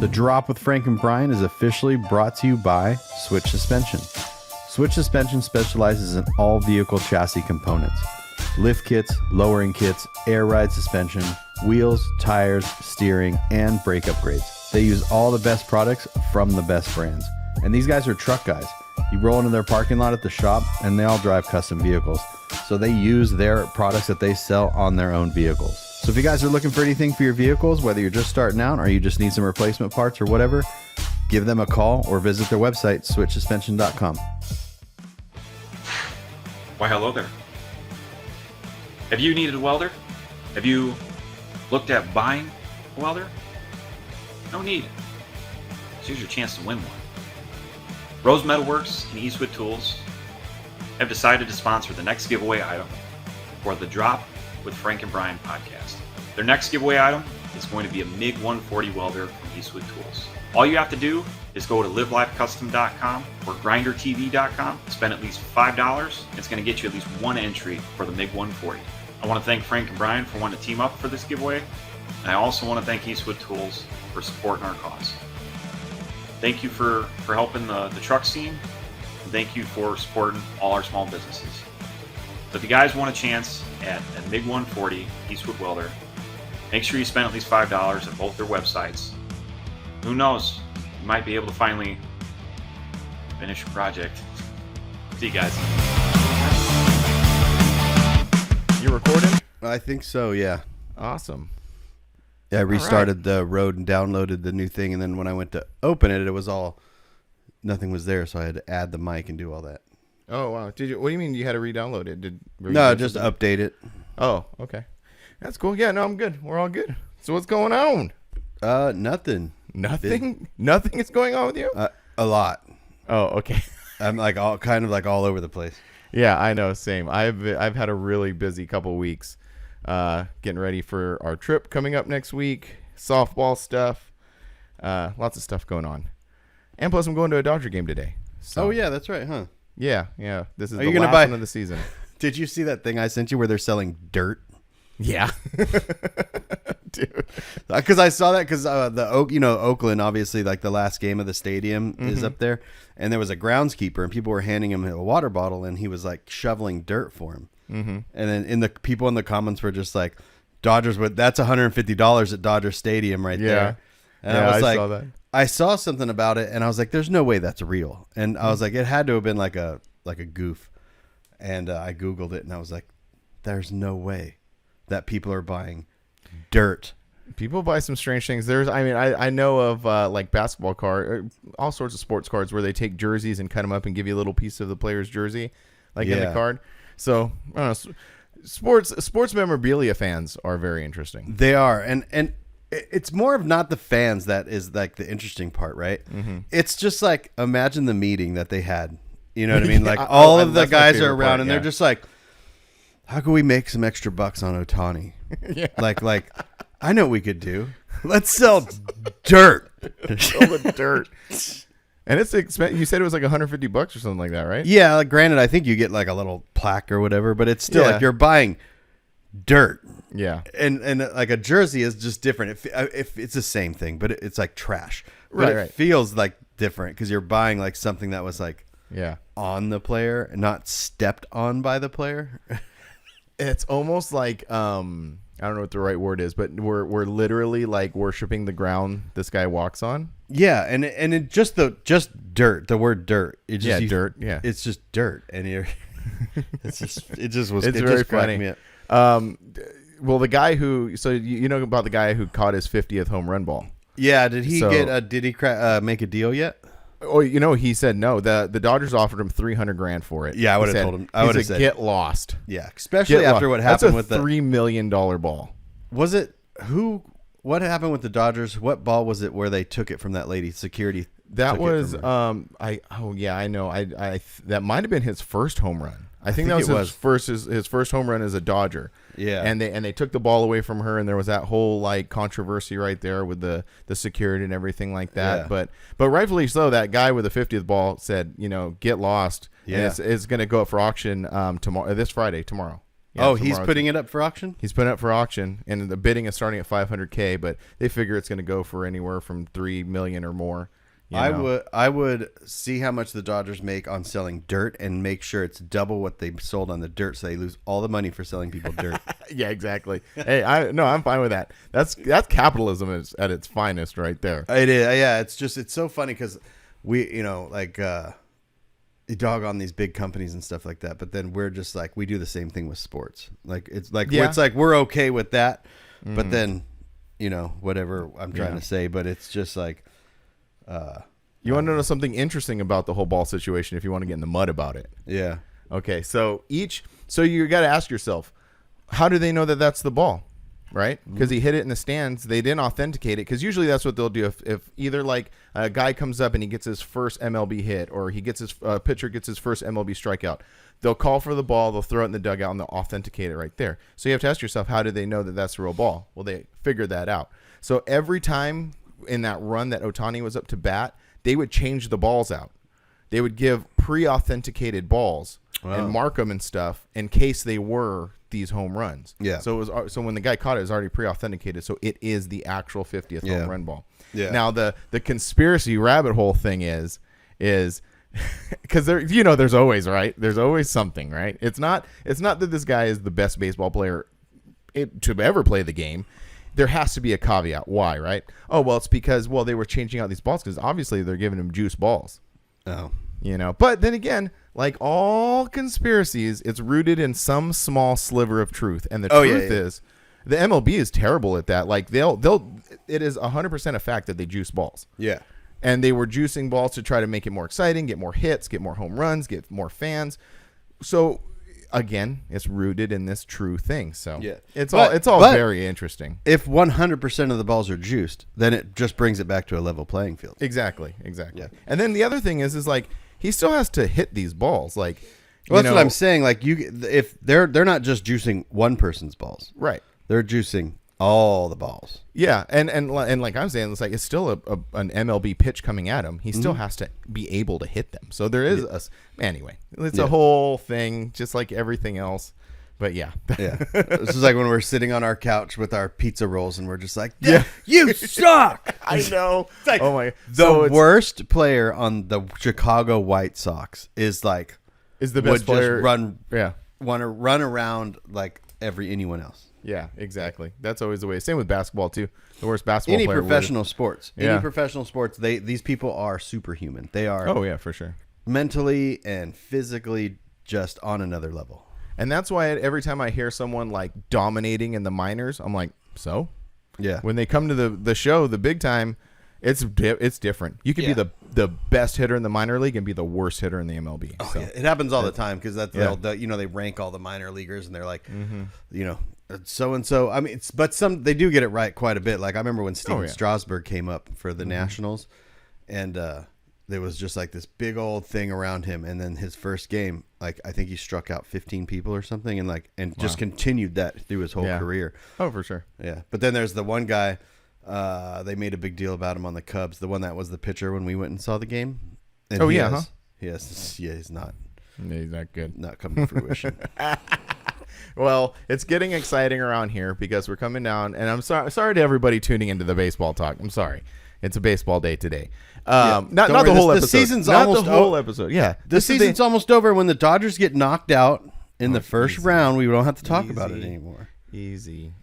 The Drop with Frank and Brian is officially brought to you by Switch Suspension. Switch Suspension specializes in all vehicle chassis components. Lift kits, lowering kits, air ride suspension, wheels, tires, steering, and brake upgrades. They use all the best products from the best brands. And these guys are truck guys. You roll into their parking lot at the shop and they all drive custom vehicles. So they use their products that they sell on their own vehicles. So if you guys are looking for anything for your vehicles, whether you're just starting out or you just need some replacement parts or whatever, give them a call or visit their website, switchsuspension.com. Why, hello there. Have you needed a welder? Have you looked at buying a welder? No need. So here's your chance to win one. Rose Metalworks and Eastwood Tools have decided to sponsor the next giveaway item for the Drop with Frank and Brian podcast. Their next giveaway item is going to be a MiG 140 welder from Eastwood Tools. All you have to do is go to livelifecustom.com or grindertv.com, spend at least $5. It's going to get you at least one entry for the MiG 140. I want to thank Frank and Brian for wanting to team up for this giveaway, and I also want to thank Eastwood Tools for supporting our cause. Thank you for helping the truck scene, and thank you for supporting all our small businesses. So if you guys want a chance at a MiG 140 Eastwood welder, make sure you spend at least $5 at both their websites. Who knows? You might be able to finally finish your project. See you guys. You recording? I think so, yeah. Awesome. Yeah, I restarted the road and downloaded the new thing, and then when I went to open it, it was all, nothing was there, so I had to add the mic and do all that. Oh, wow. Did you? What do you mean you had to re-download it? No, just update it. Oh, okay. That's cool. Yeah, no, I'm good. We're all good. So what's going on? Nothing. Nothing? Nothing is going on with you? A lot. Oh, okay. I'm like all all over the place. Yeah, I know. Same. I've had a really busy couple weeks, getting ready for our trip coming up next week. Softball stuff, lots of stuff going on, and plus I'm going to a Dodger game today. So, oh yeah, that's right, huh? Yeah. This is Are the you gonna last buy one of the season. Did you see that thing I sent you where they're selling dirt? Yeah, dude. Because I saw that because Oakland, obviously, like the last game of the stadium is up there, and there was a groundskeeper, and people were handing him a water bottle, and he was like shoveling dirt for him. Mm-hmm. And then people in the comments were just like, "Dodgers, that's $150 at Dodger Stadium right there." And I was like, saw that. I saw something about it, and I was like, "There's no way that's real." And I was like, it had to have been like a goof. And I Googled it, and I was like, "There's no way that people are buying dirt." People buy some strange things. I know of like basketball all sorts of sports cards where they take jerseys and cut them up and give you a little piece of the player's jersey, like in the card. So I don't know, sports memorabilia fans are very interesting. They are, and it's more of not the fans that is like the interesting part, right? Mm-hmm. It's just like, imagine the meeting that they had. You know what I mean? Like all of the guys are around, and they're just like, how can we make some extra bucks on Ohtani? Yeah. Like, I know what we could do. Let's sell dirt. Sell the dirt. And it's expensive. You said it was like $150 or something like that, right? Yeah. Like, granted, I think you get like a little plaque or whatever, but it's still like you're buying dirt. Yeah. And like a jersey is just different. If it's the same thing, but it's like trash. But right. It feels like different because you're buying like something that was like on the player and not stepped on by the player. It's almost like I don't know what the right word is, but we're literally like worshiping the ground this guy walks on. Yeah, and it just dirt. The word dirt. Dirt. Yeah, it's just dirt, and you're. It's just very funny. Me up. Well, the guy who you know about the guy who caught his 50th home run ball. Yeah, did he make a deal yet? Oh, he said no. The Dodgers offered him $300,000 for it. Yeah, I would have told him. I would have said, get lost. Yeah, especially after what happened with the $3 million ball. Was it what happened with the Dodgers? What ball was it where they took it from that lady? Security. That was I know. I that might have been his first home run. I think that was his first home run as a Dodger. Yeah. And they took the ball away from her, and there was that whole like controversy right there with the security and everything like that. Yeah. But rightfully so, that guy with the 50th ball said, get lost. Yeah. And it's going to go up for auction tomorrow. Yeah, he's putting it up for auction? He's putting it up for auction, and the bidding is starting at $500K, but they figure it's going to go for anywhere from $3 million or more. I would see how much the Dodgers make on selling dirt and make sure it's double what they sold on the dirt, so they lose all the money for selling people dirt. Yeah, exactly. Hey, I'm fine with that. That's capitalism at its finest, right there. It is. Yeah, it's so funny because we, you dog on these big companies and stuff like that, but then we're just like, we do the same thing with sports. It's like we're okay with that, but then whatever I'm trying to say, but it's just like. You want to know something interesting about the whole ball situation if you want to get in the mud about it? Yeah. Okay, so you got to ask yourself, how do they know that that's the ball, right? Because he hit it in the stands. They didn't authenticate it, because usually that's what they'll do. If either like a guy comes up and he gets his first MLB hit, or he gets his pitcher gets his first MLB strikeout, they'll call for the ball, they'll throw it in the dugout, and they'll authenticate it right there. So you have to ask yourself, how do they know that that's the real ball? Well, they figured that out. So every time in that run that Ohtani was up to bat, they would change the balls out. They would give pre-authenticated balls and mark them and stuff in case they were these home runs. Yeah. So when the guy caught it, it was already pre-authenticated. So it is the actual 50th home run ball. Yeah. Now the conspiracy rabbit hole thing is because there's always there's always something, right? It's not that this guy is the best baseball player to ever play the game. There has to be a caveat. Why, right? Oh, well, it's because, they were changing out these balls because obviously they're giving him juice balls. Oh. But then again, like all conspiracies, it's rooted in some small sliver of truth. And the truth is, the MLB is terrible at that. Like it is 100% a fact that they juice balls. Yeah. And they were juicing balls to try to make it more exciting, get more hits, get more home runs, get more fans. So again, it's rooted in this true thing. So it's all very interesting. If 100% of the balls are juiced, then it just brings it back to a level playing field. Exactly. Yeah. And then the other thing is like he still has to hit these balls. Like, that's what I'm saying. Like if they're not just juicing one person's balls, right? They're juicing all the balls. Yeah, and like I'm saying, it's still an MLB pitch coming at him. He still has to be able to hit them. So there is anyway. It's a whole thing, just like everything else. But yeah. This is like when we're sitting on our couch with our pizza rolls, and we're just like, you suck. I know. Like, oh my! The worst player on the Chicago White Sox is the best player. Want to run around like anyone else. Yeah, exactly. That's always the way. Same with basketball too. The worst basketball player. Any professional sports. These people are superhuman. They are. Oh yeah, for sure. Mentally and physically just on another level. And that's why every time I hear someone like dominating in the minors, I'm like, so? Yeah. When they come to the show, the big time, it's different. You could be the best hitter in the minor league and be the worst hitter in the MLB. Oh, yeah. It happens all the time because they rank all the minor leaguers and they're like, so and so. I mean, but they do get it right quite a bit. Like I remember when Steven Strasburg came up for the Nationals, and there was just like this big old thing around him, and then his first game, like I think he struck out 15 people or something, and just continued that through his whole career. Oh, for sure. Yeah, but then there's the one guy. They made a big deal about him on the Cubs. The one that was the pitcher when we went and saw the game. And he's not. He's not good. Not coming to fruition. Well, it's getting exciting around here because we're coming down, and I'm sorry to everybody tuning into the baseball talk. I'm sorry. It's a baseball day today. Not the whole episode. The season's not almost the whole episode. Yeah. The season's almost over. When the Dodgers get knocked out in the first round, we don't have to talk about it anymore. Easy.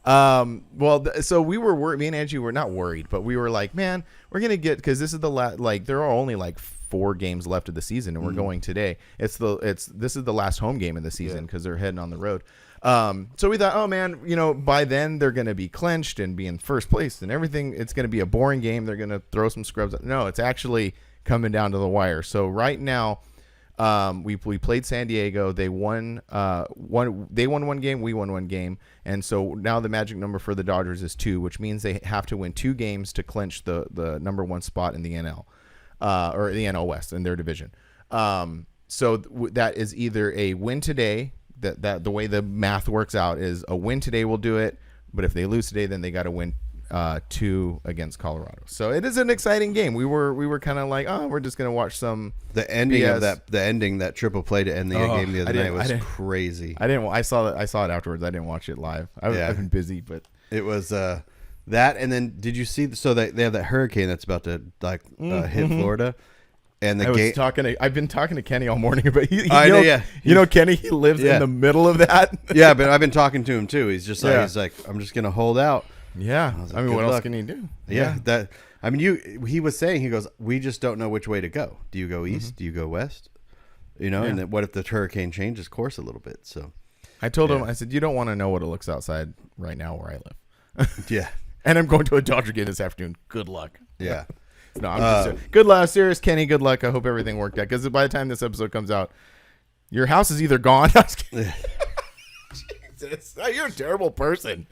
So we were worried. Me and Angie were not worried, but we were like, man, we're going to get, because this is the last, like, there are only like 4 games left of the season, and we're going today. This is the last home game of the season because they're heading on the road. So we thought, oh man, by then they're going to be clinched and be in first place and everything. It's going to be a boring game. They're going to throw some scrubs. No, it's actually coming down to the wire. So right now, we played San Diego. They won one game. We won one game. And so now the magic number for the Dodgers is 2, which means they have to win 2 games to clinch the number 1 spot in the NL, or the NL West in their division. So that is either a win today. That the way the math works out is a win today will do it, but if they lose today, then they got to win 2 against Colorado. So it is an exciting game. We were kind of like, oh, we're just gonna watch some. The ending BS. of that triple play to end the game the other night was crazy. I saw it afterwards. I didn't watch it live. I've been busy, but it was that. And then did you see? So they have that hurricane that's about to hit Florida. And I've been talking to Kenny all morning about. Kenny, he lives in the middle of that. Yeah, but I've been talking to him too. He's just like, he's like, I'm just gonna hold out. Yeah, I mean, what else can he do? Yeah, he was saying, he goes, we just don't know which way to go. Do you go east? Do you go west? And then what if the hurricane changes course a little bit? So I told him, I said, you don't want to know what it looks outside right now where I live. Yeah, and I'm going to a Dodger game this afternoon. Good luck. Yeah. No, I'm just good luck, serious Kenny. Good luck. I hope everything worked out. Because by the time this episode comes out, your house is either gone. Jesus, you're a terrible person.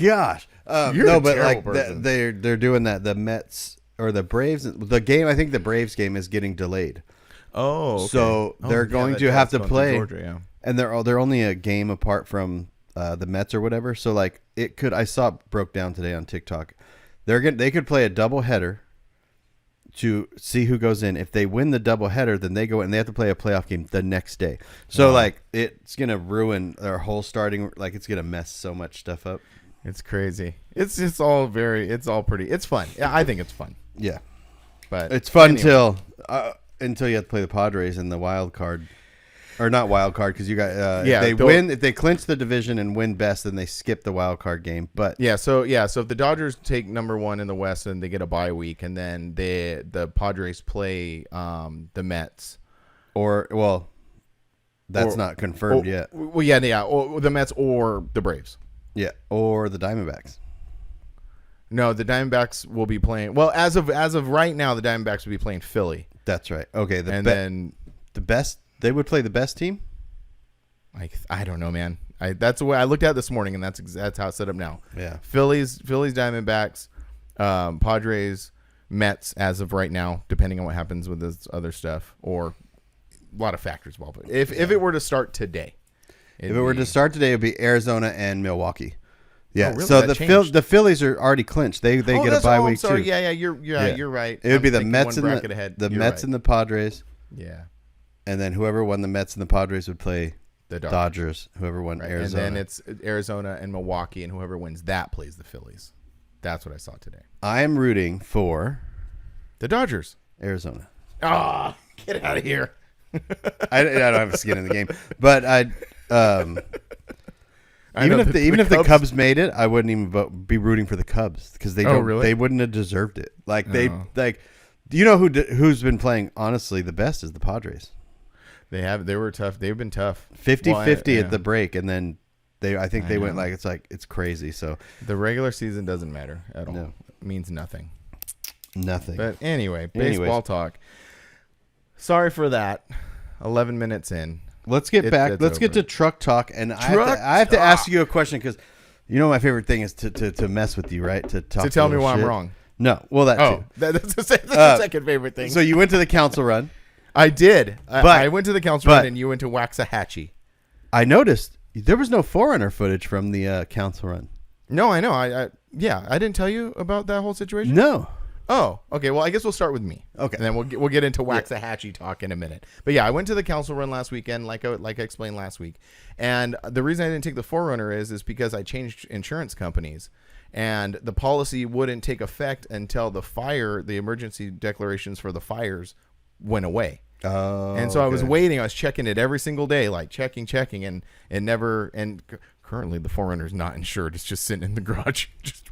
Gosh, you're a terrible person. They're doing that. The Mets or the Braves. The game. I think the Braves game is getting delayed. Oh, okay. So they're going to have to play. Georgia, and they're only a game apart from the Mets or whatever. So like it could. I saw it broke down today on TikTok. They could play a doubleheader to see who goes in. If they win the doubleheader, then they go in and they have to play a playoff game the next day. So like it's gonna ruin their whole starting. Like it's gonna mess so much stuff up. It's crazy. It's all pretty. It's fun. Yeah, I think it's fun. Yeah, but it's fun until you have to play the Padres in the wild card. Or not wild card because you got win if they clinch the division and win best, then they skip the wild card game. But so if the Dodgers take number 1 in the West and they get a bye week, and then the Padres play the Mets, that's not confirmed yet. Well, or the Mets or the Braves, or the Diamondbacks. No, the Diamondbacks will be playing. Well, as of right now, the Diamondbacks will be playing Philly. That's right. Okay, then the best. They would play the best team? I don't know, man. That's the way I looked at it this morning, and that's how it's set up now. Yeah. Phillies, Diamondbacks, Padres, Mets as of right now, depending on what happens with this other stuff, or a lot of factors involved. If it were to start today. It would be Arizona and Milwaukee. Yeah. Oh, really? So the Phillies are already clinched. They get a bye week too. Yeah, you're right. It would be the Mets and the Padres. Yeah. And then whoever won the Mets and the Padres would play the Dodgers. Whoever won Arizona. And then it's Arizona and Milwaukee, and whoever wins that plays the Phillies. That's what I saw today. I am rooting for the Dodgers. Arizona. Ah, get out of here. I don't have a skin in the game, but even if the Cubs made it, I wouldn't even be rooting for the Cubs because they wouldn't have deserved it. Do you know who's been playing honestly the best is the Padres. They were tough. They've been tough. 50-50 at the break, and then they went it's crazy. So the regular season doesn't matter at all. No. It means nothing. Nothing. But anyway, baseball talk. Sorry for that. 11 minutes in. Let's get back. Let's get to truck talk, and I have to ask you a question because my favorite thing is to mess with you, right? To tell me why I'm wrong. No, well too. That's the second favorite thing. So you went to the council run. I did. I went to the council run, and you went to Waxahachie. I noticed there was no Forerunner footage from the council run. No, I know. I didn't tell you about that whole situation. No. Oh, okay. Well, I guess we'll start with me. Okay, and then we'll get into Waxahachie talk in a minute. But yeah, I went to the council run last weekend, like I explained last week. And the reason I didn't take the Forerunner is because I changed insurance companies. And the policy wouldn't take effect until the emergency declarations for the fires went away. Oh, and so I was waiting. I was checking it every single day, like checking, and currently the Forerunner is not insured. It's just sitting in the garage, just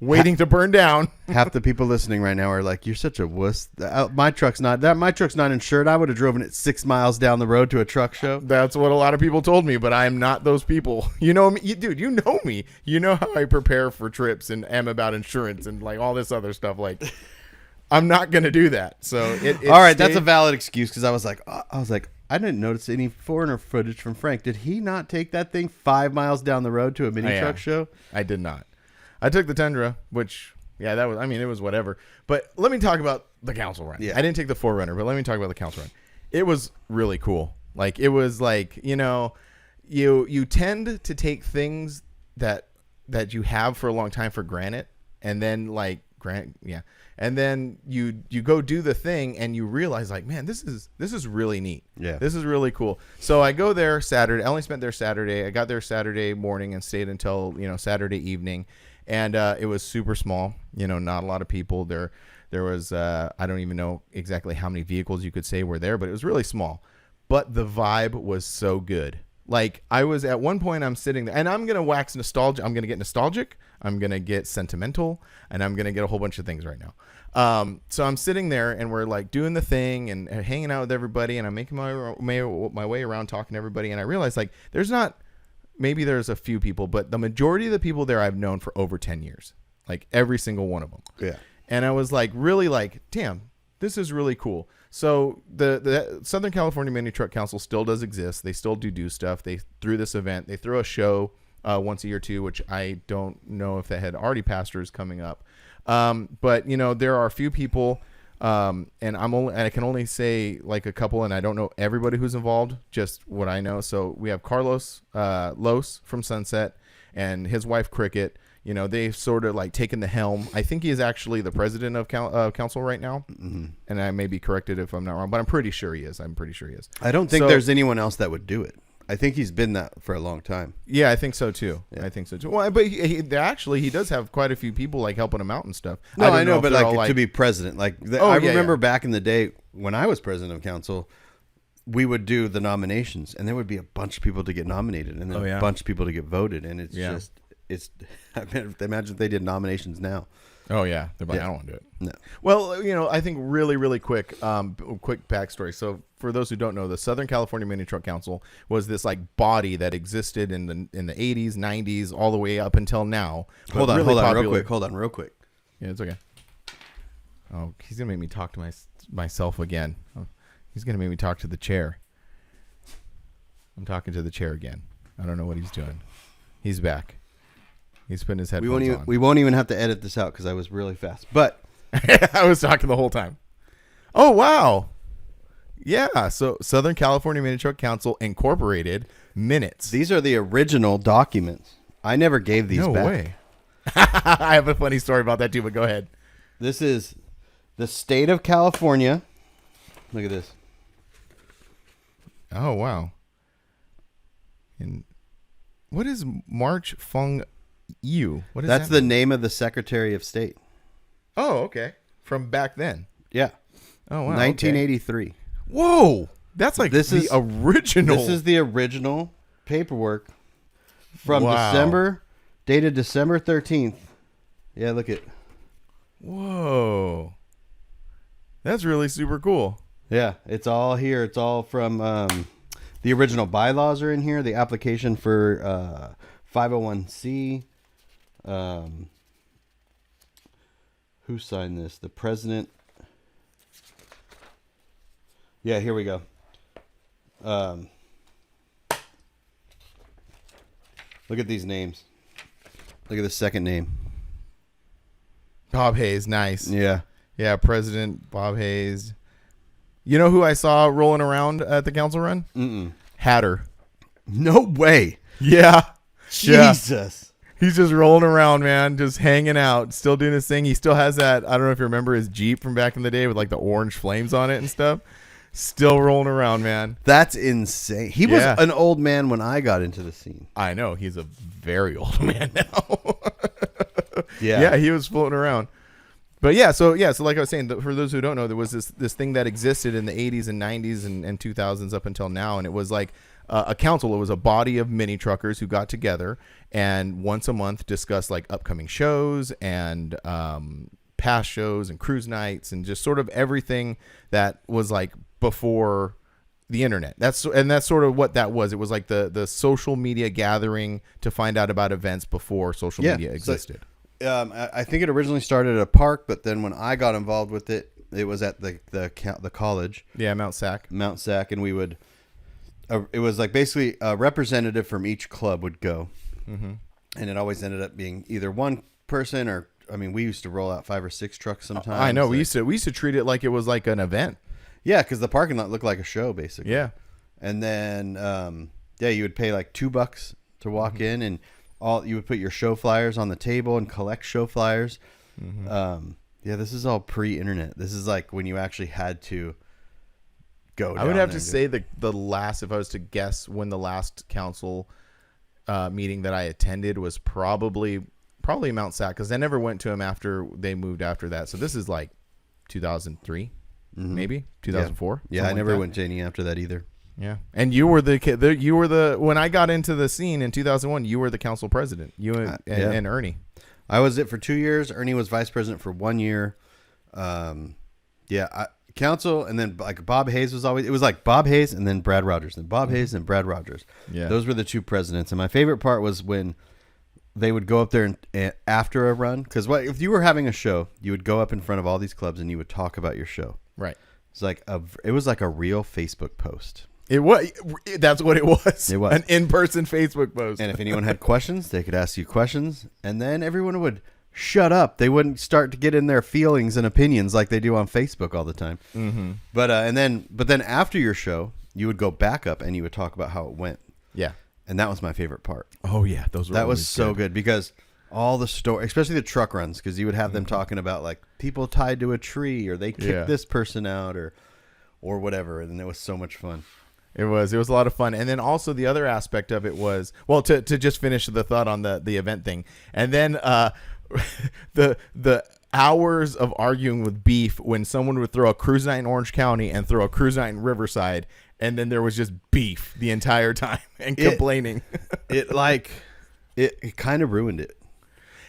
waiting to burn down. Half the people listening right now are like, "You're such a wuss." My truck's not insured. I would have driven it 6 miles down the road to a truck show. That's what a lot of people told me, but I am not those people. You know me, dude. You know me. You know how I prepare for trips and am about insurance and like all this other stuff. Like, I'm not gonna do that. So all right, that's a valid excuse because I was like, I didn't notice any Foreigner footage from Frank. Did he not take that thing 5 miles down the road to a mini truck show? I did not. I took the Tundra, which, it was whatever. But let me talk about the council run. Yeah. I didn't take the Forerunner, but let me talk about the council run. It was really cool. Like, it was like, you tend to take things that that you have for a long time for granted, and then like and then you go do the thing and you realize like, man, this is really neat. Yeah. This is really cool. So I go there Saturday. I only spent there Saturday. I got there Saturday morning and stayed until, Saturday evening. And it was super small, not a lot of people there. There was, I don't even know exactly how many vehicles you could say were there, but it was really small. But the vibe was so good. Like, I was at one point, I'm sitting there, and I'm going to wax nostalgia. I'm going to get nostalgic. I'm going to get sentimental, and I'm going to get a whole bunch of things right now. So I'm sitting there, and we're like doing the thing and hanging out with everybody, and I'm making my way around talking to everybody. And I realized, like, maybe there's a few people, but the majority of the people there I've known for over 10 years, like every single one of them. Yeah. And I was like, really like, damn, this is really cool. So the Southern California Mini Truck Council still does exist. They still do stuff. They threw this event. They throw a show once a year too, which I don't know if that had already passed or is coming up. But there are a few people, and I can only say like a couple, and I don't know everybody who's involved, just what I know. So we have Carlos Los from Sunset and his wife Cricket. They've sort of like taken the helm. I think he is actually the president of council right now. Mm-hmm. And I may be corrected if I'm not wrong, but I'm pretty sure he is. I don't think there's anyone else that would do it. I think he's been that for a long time. Yeah, I think so too. Yeah. Well, but he does have quite a few people like helping him out and stuff. No, I know, but like to be president, I remember back in the day when I was president of council, we would do the nominations, and there would be a bunch of people to get nominated, and then a bunch of people to get voted, and it's imagine if they did nominations now. Oh yeah, they're like, I don't want to do it. No. Well, I think really quick backstory. So for those who don't know, the Southern California Mini Truck Council was this like body that existed in the 80s, 90s, all the way up until now. Hold on, real quick. Yeah, it's okay. Oh, he's gonna make me talk to myself again. Oh, he's gonna make me talk to the chair. I'm talking to the chair again. I don't know what he's doing. He's back. He's putting his headphones on. We won't even have to edit this out because I was really fast. But I was talking the whole time. Oh, wow. Yeah. So Southern California Mini Truck Council Incorporated minutes. These are the original documents. I never gave these back. No way. I have a funny story about that too, but go ahead. This is the state of California. Look at this. Oh, wow. And what is March Fung Yu? What is That's the name of the Secretary of State. Oh, okay. From back then. Yeah. Oh, wow. 1983. Okay. Whoa. That's like original. This is the original paperwork from dated December 13th. Yeah, look at. Whoa. That's really super cool. Yeah, it's all here. It's all from the original bylaws are in here. The application for 501c. Who signed this? The president. Yeah, here we go. Look at these names. Look at the second name. Bob Hayes, nice. Yeah. Yeah, President Bob Hayes. You know who I saw rolling around at the council run? Hatter. No way. Yeah. Jesus. He's just rolling around, man, just hanging out, still doing his thing. He still has that, I don't know if you remember his Jeep from back in the day with like the orange flames on it and stuff. Still rolling around, man. That's insane. He was an old man when I got into the scene. I know. He's a very old man now. Yeah, he was floating around. But so like I was saying, for those who don't know, there was this thing that existed in the 80s and 90s and 2000s up until now, and it was like a council. It was a body of mini truckers who got together and once a month discussed like upcoming shows and past shows and cruise nights and just sort of everything that was like before the internet. That's sort of what that was. It was like the social media gathering to find out about events before social media existed. I think it originally started at a park, but then when I got involved with it, it was at the college. Yeah, Mount Sac, and we would. It was like basically a representative from each club would go, and it always ended up being either one person or we used to roll out 5 or 6 trucks sometimes. I know we used to treat it like it was like an event. Yeah, because the parking lot looked like a show basically. Yeah, and then you would pay like $2 to walk in, and you would put your show flyers on the table and collect show flyers. Yeah, this is all pre-internet. This is like when you actually had to go. I would have to say the last, if I was to guess, when the last council meeting that I attended was probably Mount Sac, because I never went to them after they moved after that. So this is like 2003, maybe 2004. Yeah, I never went to any after that either. Yeah, and you were the kid. You were the when I got into the scene in 2001. You were the council president. You and Ernie. I was it for 2 years. Ernie was vice president for 1 year. Council, and then like Bob Hayes was always. It was like Bob Hayes and then Brad Rogers, and Bob Hayes and Brad Rogers. Yeah, those were the two presidents. And my favorite part was when they would go up there and after a run, because if you were having a show, you would go up in front of all these clubs and you would talk about your show. Right. It was like a real Facebook post. It was. That's what it was. It was an in-person Facebook post. And if anyone had questions, they could ask you questions, and then everyone would shut up. They wouldn't start to get in their feelings and opinions like they do on Facebook all the time. Mm-hmm. But then after your show, you would go back up and you would talk about how it went. Yeah. And that was my favorite part. Oh yeah, that was so good because all the story, especially the truck runs, because you would have them talking about like people tied to a tree, or they kicked this person out, or whatever, and it was so much fun. It was a lot of fun. And then also the other aspect of it was, well, to just finish the thought on the event thing, and then the hours of arguing with beef when someone would throw a cruise night in Orange County and throw a cruise night in Riverside, and then there was just beef the entire time and complaining. It kind of ruined it.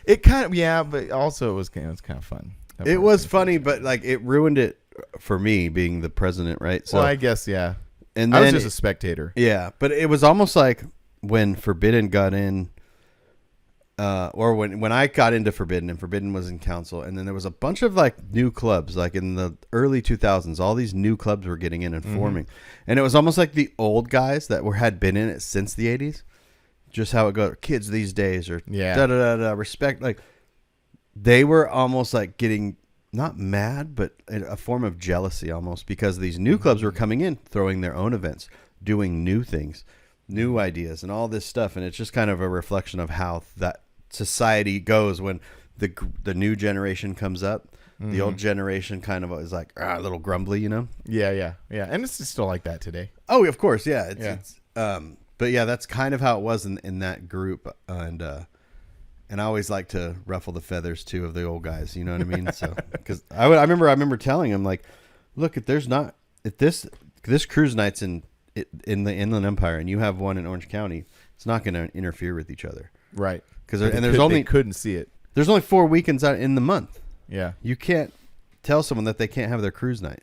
It kind of, yeah, but also it was kind of fun. It was funny, but like it ruined it for me being the president, right? So well, I guess, yeah. And I then was just a spectator. Yeah, but it was almost like when Forbidden got in, or when I got into Forbidden, and Forbidden was in council, and then there was a bunch of like new clubs, like in the early 2000s, all these new clubs were getting in and forming, and it was almost like the old guys that had been in it since the 80s, just how it goes, kids these days, or respect, like they were almost like getting. Not mad, but a form of jealousy almost, because these new clubs were coming in, throwing their own events, doing new things, new ideas, and all this stuff. And it's just kind of a reflection of how that society goes when the new generation comes up. The old generation kind of is like a little grumbly, you know? Yeah. And it's still like that today. Oh, of course, yeah. But yeah, that's kind of how it was in that group, and I always like to ruffle the feathers too of the old guys. You know what I mean? So because I remember telling him like, look, if this cruise night's in the Inland Empire and you have one in Orange County, it's not going to interfere with each other, right? Because they couldn't see it. There's only 4 weekends out in the month. Yeah, you can't tell someone that they can't have their cruise night.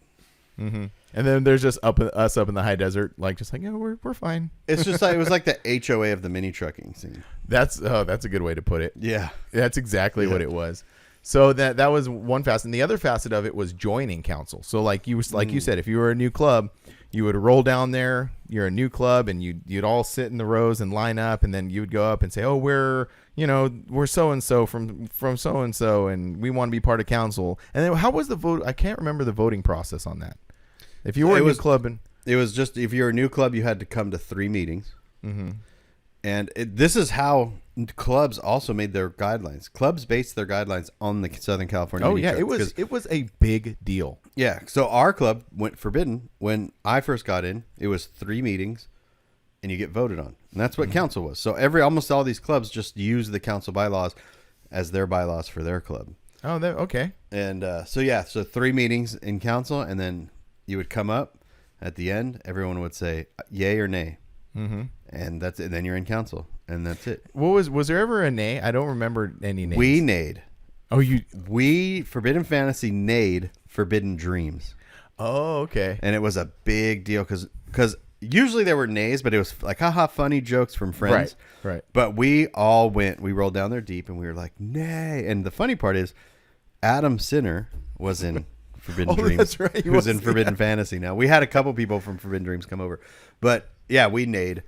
Mm-hmm. And then there's just us up in the high desert, like just like, yeah, we're fine. It's just like it was like the HOA of the mini trucking scene. That's a good way to put it. Yeah, that's exactly what it was. So that was one facet, and the other facet of it was joining council. So like you said, if you were a new club, you would roll down there. You're a new club, and you'd all sit in the rows and line up, and then you would go up and say, oh, we're so and so from so and so, and we want to be part of council. And then how was the vote? I can't remember the voting process on that. If you were a new club, it was just if you're a new club, you had to come to 3 meetings. Mm-hmm. And this is how clubs also made their guidelines. Clubs based their guidelines on the Southern California. Oh yeah, it was a big deal. Yeah, so our club went Forbidden. When I first got in, it was 3 meetings, and you get voted on, and that's what council was. So almost all these clubs just use the council bylaws as their bylaws for their club. Oh, okay. And so 3 meetings in council, and then you would come up at the end. Everyone would say yay or nay. Mm-hmm. And that's it. Then you're in council, and that's it. Was there ever a nay? I don't remember any nays. We nayed. Oh, we Forbidden Fantasy nayed Forbidden Dreams. Oh, okay. And it was a big deal because usually there were nays, but it was like haha funny jokes from friends. Right. But we rolled down there deep, and we were like nay. And the funny part is, Adam Sinner was in Forbidden Dreams. That's right. He was in Forbidden Fantasy. Now we had a couple people from Forbidden Dreams come over, but yeah, we nayed.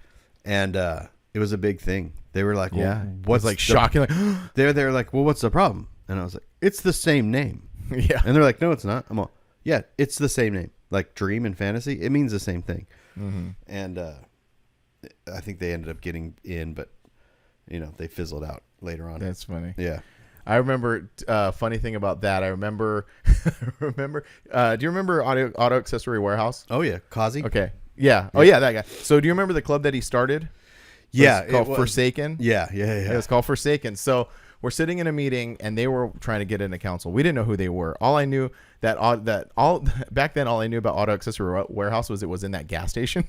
And it was a big thing. They were like, well, what's like shocking? Like, they're like, well, what's the problem? And I was like, it's the same name. Yeah. And they're like, no, it's not. I'm all, yeah, it's the same name. Like dream and fantasy, it means the same thing. Mm-hmm. And I think they ended up getting in, but they fizzled out later on. That's funny. Yeah. I remember funny thing about that. I remember. Do you remember Auto Accessory Warehouse? Oh yeah, Kazi. Okay. Yeah. Oh yeah, that guy. So do you remember the club that he started? Yeah, It was called Forsaken. Yeah. It was called Forsaken. So we're sitting in a meeting, and they were trying to get into council. We didn't know who they were. All I knew back then, all I knew about Auto Accessory Warehouse was it was in that gas station.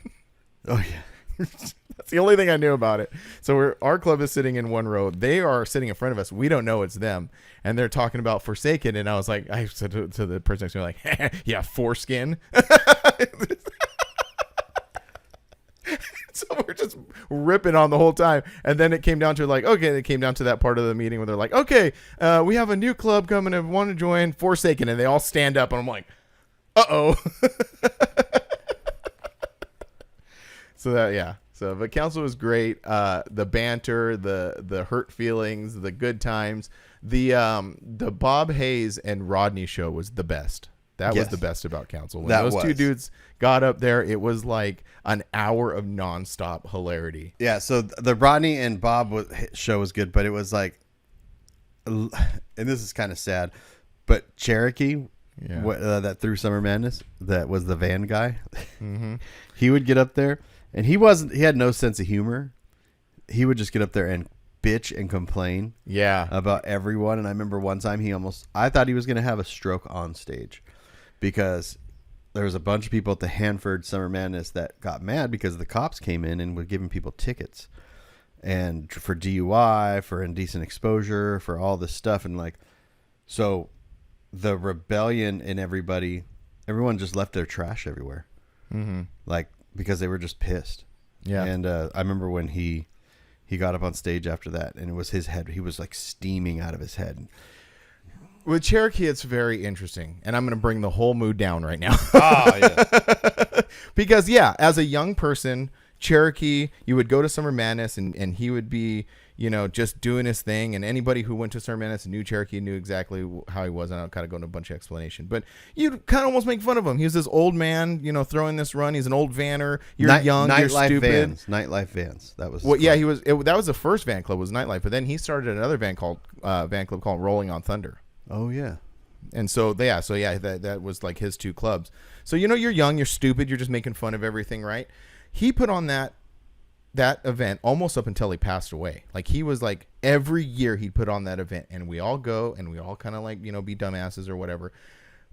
Oh yeah. That's the only thing I knew about it. So our club is sitting in one row. They are sitting in front of us. We don't know it's them, and they're talking about Forsaken. And I was like, I said to the person next to me, like, yeah, foreskin. So we're just ripping on the whole time. And then it came down to they came down to that part of the meeting where they're like, okay, we have a new club coming and want to join Forsaken. And they all stand up, and I'm like, uh-oh. But council was great. The banter, the hurt feelings, the good times. The Bob Hayes and Rodney show was the best. That was the best about council. When those two dudes got up there, it was like an hour of nonstop hilarity. Yeah, so the Rodney and Bob show was good, but it was like, and this is kind of sad, but Cherokee, that through Summer Madness, that was the van guy. Mm-hmm. He would get up there, and he had no sense of humor. He would just get up there and bitch and complain about everyone. And I remember one time I thought he was going to have a stroke on stage, because there was a bunch of people at the Hanford Summer Madness that got mad because the cops came in and were giving people tickets, and for DUI, for indecent exposure, for all this stuff. And so the rebellion in everyone just left their trash everywhere. Mm-hmm. Because they were just pissed. Yeah. And I remember when he got up on stage after that, and it was his head. He was like steaming out of his head. With Cherokee, it's very interesting, and I'm going to bring the whole mood down right now. Yeah. Because, as a young person, Cherokee, you would go to Summer Madness, and he would be, just doing his thing, and anybody who went to Summer Madness and knew Cherokee knew exactly how he was, and I'll kind of go into a bunch of explanation. But you'd kind of almost make fun of him. He was this old man, throwing this run. He's an old vanner. You're young, you're stupid. Nightlife Vans. That was that was the first van club was Nightlife, but then he started another van club called Rolling on Thunder. Oh yeah. And that was like his two clubs. So you're young, you're stupid, you're just making fun of everything, right? He put on that event almost up until he passed away. Like, he was like, every year he'd put on that event, and we all go and we all kind of like, be dumbasses or whatever.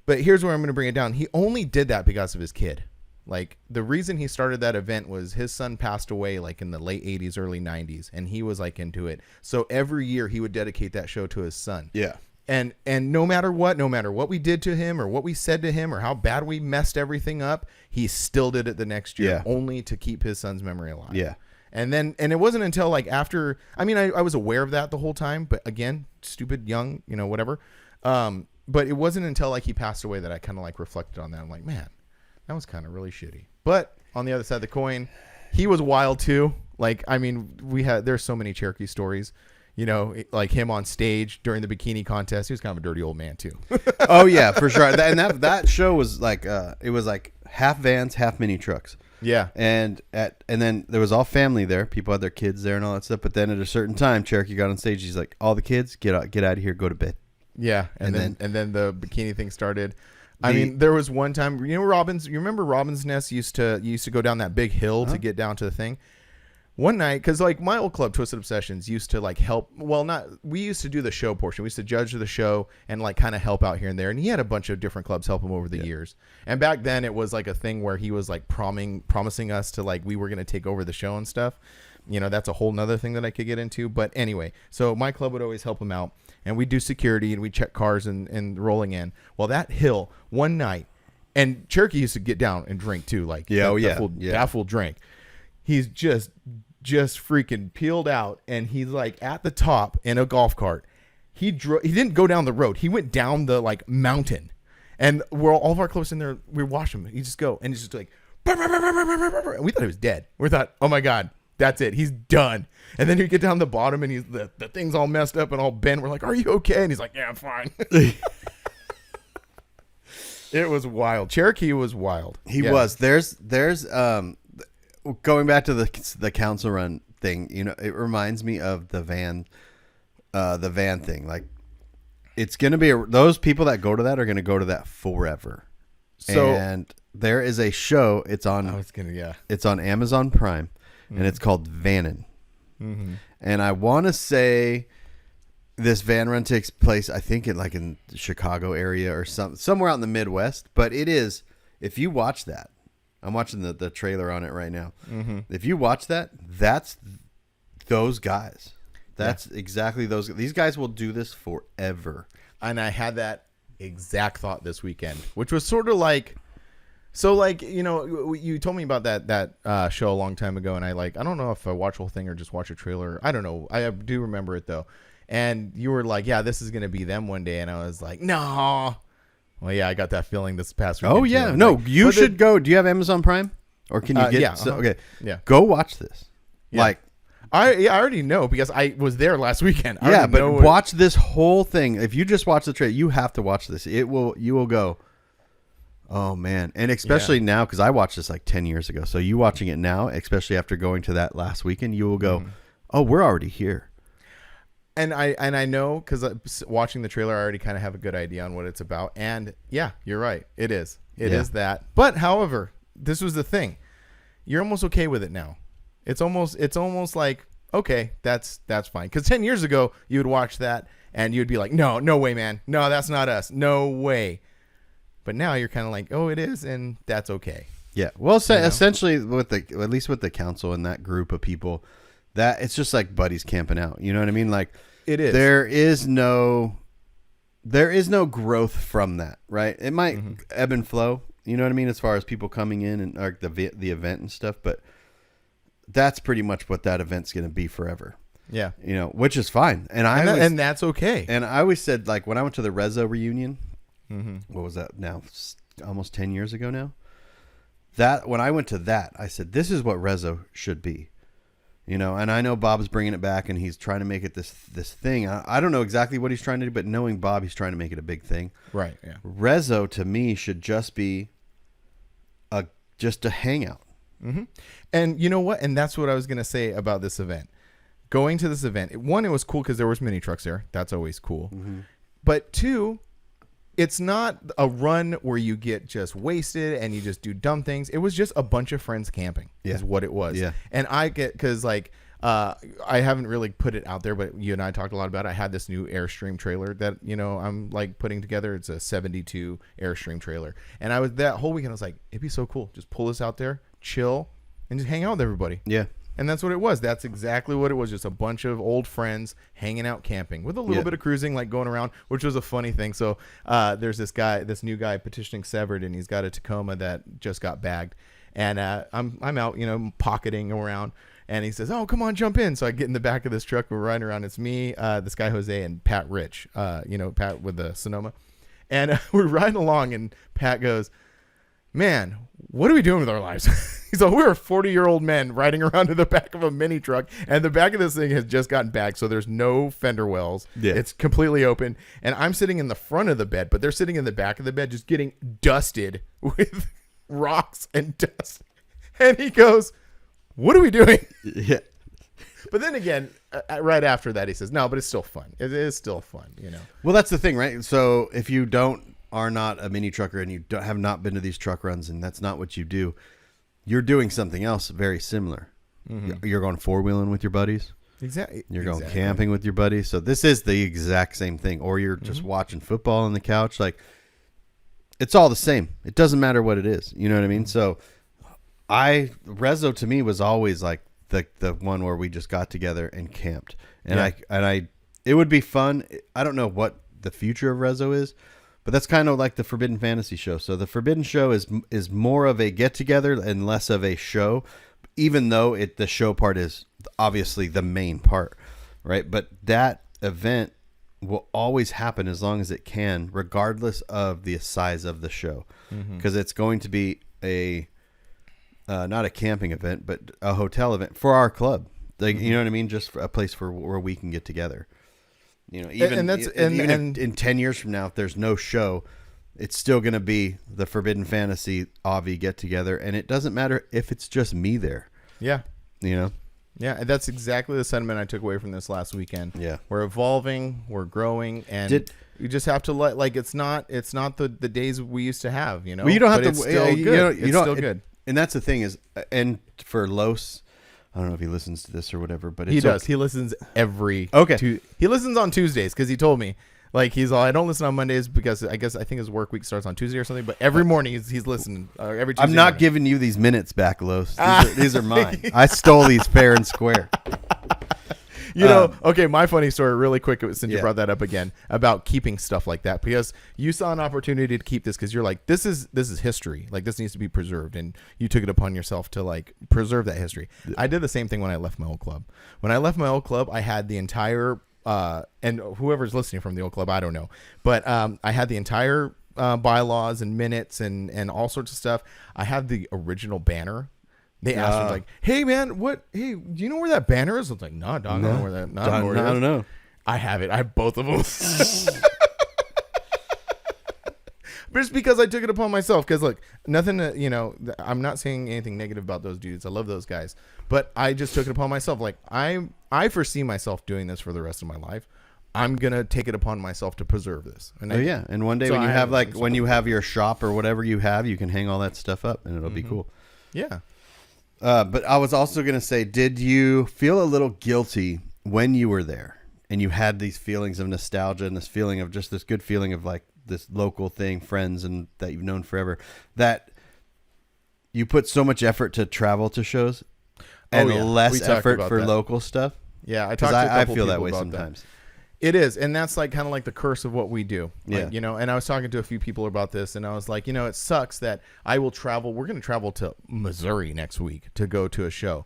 But here's where I'm going to bring it down. He only did that because of his kid. Like, the reason he started that event was his son passed away like in the late 80s, early 90s, and he was like into it. So every year he would dedicate that show to his son. Yeah. And no matter what we did to him or what we said to him or how bad we messed everything up, he still did it the next year, only to keep his son's memory alive. Yeah. And it wasn't until like after, I was aware of that the whole time, but again, stupid, young, whatever. But it wasn't until like he passed away that I kind of like reflected on that. I'm like, man, that was kind of really shitty. But on the other side of the coin, he was wild too. Like, there's so many Cherokee stories. Like him on stage during the bikini contest. He was kind of a dirty old man too. Oh yeah, for sure. And that show was like, it was like half vans, half mini trucks. Yeah. And then there was all family there. People had their kids there and all that stuff. But then at a certain time, Cherokee got on stage. He's like, all the kids, get out of here, go to bed. Yeah. And then the bikini thing started. There was one time, you remember Robin's Nest used to go down that big hill to get down to the thing. One night, because like my old club, Twisted Obsessions, used to like help. Well, we used to do the show portion. We used to judge the show and like kind of help out here and there. And he had a bunch of different clubs help him over the years. And back then, it was like a thing where he was like promising us to like we were going to take over the show and stuff. That's a whole nother thing that I could get into. But anyway, so my club would always help him out, and we'd do security and we'd check cars and rolling in. Well, that hill one night, and Cherokee used to get down and drink too, like that full drink. He's just freaking peeled out, and he's like at the top in a golf cart. He didn't go down the road. He went down the like mountain, and all of our clubs in there. We watched him. He just go, and he's just like, and we thought he was dead. We thought, oh my god, that's it. He's done. And then you get down the bottom, and he's the thing's all messed up and all bent. We're like, are you okay? And he's like, yeah, I'm fine. It was wild. Cherokee was wild. He was. There's going back to the council run, thing, it reminds me of the van thing. Like, it's going to be those people that go to that are going to go to that forever. So, and there is a show. It's on. It's on Amazon Prime, and it's called Vannin. Mm-hmm. And I want to say this van run takes place, I think, in the Chicago area or somewhere out in the Midwest. But it is, if you watch that, I'm watching the trailer on it right now. Mm-hmm. If you watch that, that's those guys. That's exactly those. These guys will do this forever. And I had that exact thought this weekend, which was sort of like, you told me about that show a long time ago, and I don't know if I watch the whole thing or just watch a trailer. I don't know. I do remember it though. And you were like, yeah, this is going to be them one day. And I was like, no. Well, yeah, I got that feeling this past weekend. Oh, yeah. Too. No, you should go. Do you have Amazon Prime? Or can you get... Yeah. Okay. Yeah. Go watch this. Yeah. I already know because I was there last weekend. Watch this whole thing. If you just watch the trailer, you have to watch this. You will go, oh, man. And especially now, because I watched this 10 years ago. So you watching it now, especially after going to that last weekend, you will go, oh, we're already here. And I know because watching the trailer, I already kind of have a good idea on what it's about. And yeah, you're right. It is. It is that. But however, this was the thing. You're almost okay with it now. It's almost like, okay, that's fine. Because 10 years ago, you would watch that and you'd be like, no way, man. No, that's not us. No way. But now you're kind of like, oh, it is, and that's okay. Yeah. Well, essentially, at least with the council and that group of people, that it's just like buddies camping out. You know what I mean? Like, it is. There is no growth from that, right? It might ebb and flow. You know what I mean? As far as people coming in and the event and stuff, but that's pretty much what that event's going to be forever. Yeah. Which is fine. And that's okay. And I always said, when I went to the Rezo reunion, what was that now? Almost 10 years ago now. That when I went to that, I said, this is what Rezo should be. And I know Bob's bringing it back and he's trying to make it this thing. I don't know exactly what he's trying to do, but knowing Bob, he's trying to make it a big thing. Right. Yeah. Rezo to me should just be just a hangout. Mm-hmm. And you know what? And that's what I was going to say about this event. Going to this event, one, it was cool because there was mini trucks there. That's always cool. Mm-hmm. But two, it's not a run where you get just wasted and you just do dumb things. It was just a bunch of friends camping is what it was. Yeah. And I get, because I haven't really put it out there, but you and I talked a lot about it. I had this new Airstream trailer that, I'm putting together. It's a 72 Airstream trailer. And that whole weekend, I was like, it'd be so cool. Just pull this out there, chill, and just hang out with everybody. Yeah. And that's what it was. That's exactly what it was. Just a bunch of old friends hanging out camping with a little bit of cruising, going around, which was a funny thing. So there's this new guy petitioning Severed, and he's got a Tacoma that just got bagged. And I'm out, pocketing around. And he says, oh, come on, jump in. So I get in the back of this truck. We're riding around. It's me, this guy, Jose, and Pat Rich, Pat with the Sonoma. And we're riding along, and Pat goes, man, what are we doing with our lives? He's like, we're 40-year-old men riding around in the back of a mini truck, and the back of this thing has just gotten bagged, so there's no fender wells. Yeah. It's completely open, and I'm sitting in the front of the bed, but they're sitting in the back of the bed just getting dusted with rocks and dust. And he goes, what are we doing? Yeah. But then again, right after that, he says, no, but it's still fun. It is still fun, Well, that's the thing, right? So if you are not a mini trucker and you have not been to these truck runs and that's not what you do, you're doing something else very similar. Mm-hmm. You're going four-wheeling with your buddies. Exactly. You're going camping with your buddies. So this is the exact same thing. Or you're just watching football on the couch. It's all the same. It doesn't matter what it is. You know what I mean? So Rezo to me was always the one where we just got together and camped. And it would be fun. I don't know what the future of Rezo is, but that's kind of like the Forbidden Fantasy show. So the Forbidden show is more of a get together and less of a show, even though the show part is obviously the main part, right? But that event will always happen as long as it can, regardless of the size of the show, because it's going to be not a camping event, but a hotel event for our club. You know what I mean? Just a place where we can get together. Even in 10 years from now, if there's no show, it's still going to be the Forbidden Fantasy Avi get together, and it doesn't matter if it's just me there. Yeah. Yeah, and that's exactly the sentiment I took away from this last weekend. Yeah. We're evolving, we're growing, and you just have to like it's not the days we used to have, you know. Well, you don't have but to. It's still good. It's still good. And that's the thing is, and for Los, I don't know if he listens to this or whatever, but He it's does. okay. He listens every. Okay. He listens on Tuesdays because he told me. Like he's all, I don't listen on Mondays because I think his work week starts on Tuesday or something. But every morning he's listening. Every Tuesday I'm not morning. giving you these minutes back, Los. These are mine. I stole these fair and square. You know, okay, my funny story really quick since you Yeah. brought that up again about keeping stuff like that, because you saw an opportunity to keep this because you're like, this is history. Like this needs to be preserved. And you took it upon yourself to like preserve that history. I did the same thing when I left my old club. When I left my old club, I had the entire, and whoever's listening from the old club, I don't know, but I had the entire bylaws and minutes and all sorts of stuff. I have the original banner. They asked me like, "Hey man, Hey, do you know where that banner is?" I was like, "No, dog, I don't know where that. No, I don't know. I have it. I have both of them." But it's because I took it upon myself. Because look, nothing. I'm not saying anything negative about those dudes. I love those guys. But I just took it upon myself. Like I foresee myself doing this for the rest of my life. I'm gonna take it upon myself to preserve this. And and one day So when you I have have- when you have your shop or whatever you have, you can hang all that stuff up, and it'll be cool. Yeah. But I was also going to say, did you feel a little guilty when you were there and you had these feelings of nostalgia and this feeling of just this good feeling of like this local thing, friends, and that you've known forever, that you put so much effort to travel to shows and We less talked effort about for that. local stuff? Yeah, I Because talked to a I couple feel that people way about sometimes. That. It is, and that's like kind of like the curse of what we do. Yeah. Like, and I was talking to a few people about this, and I was like, it sucks that I will travel. We're going to travel to Missouri next week to go to a show,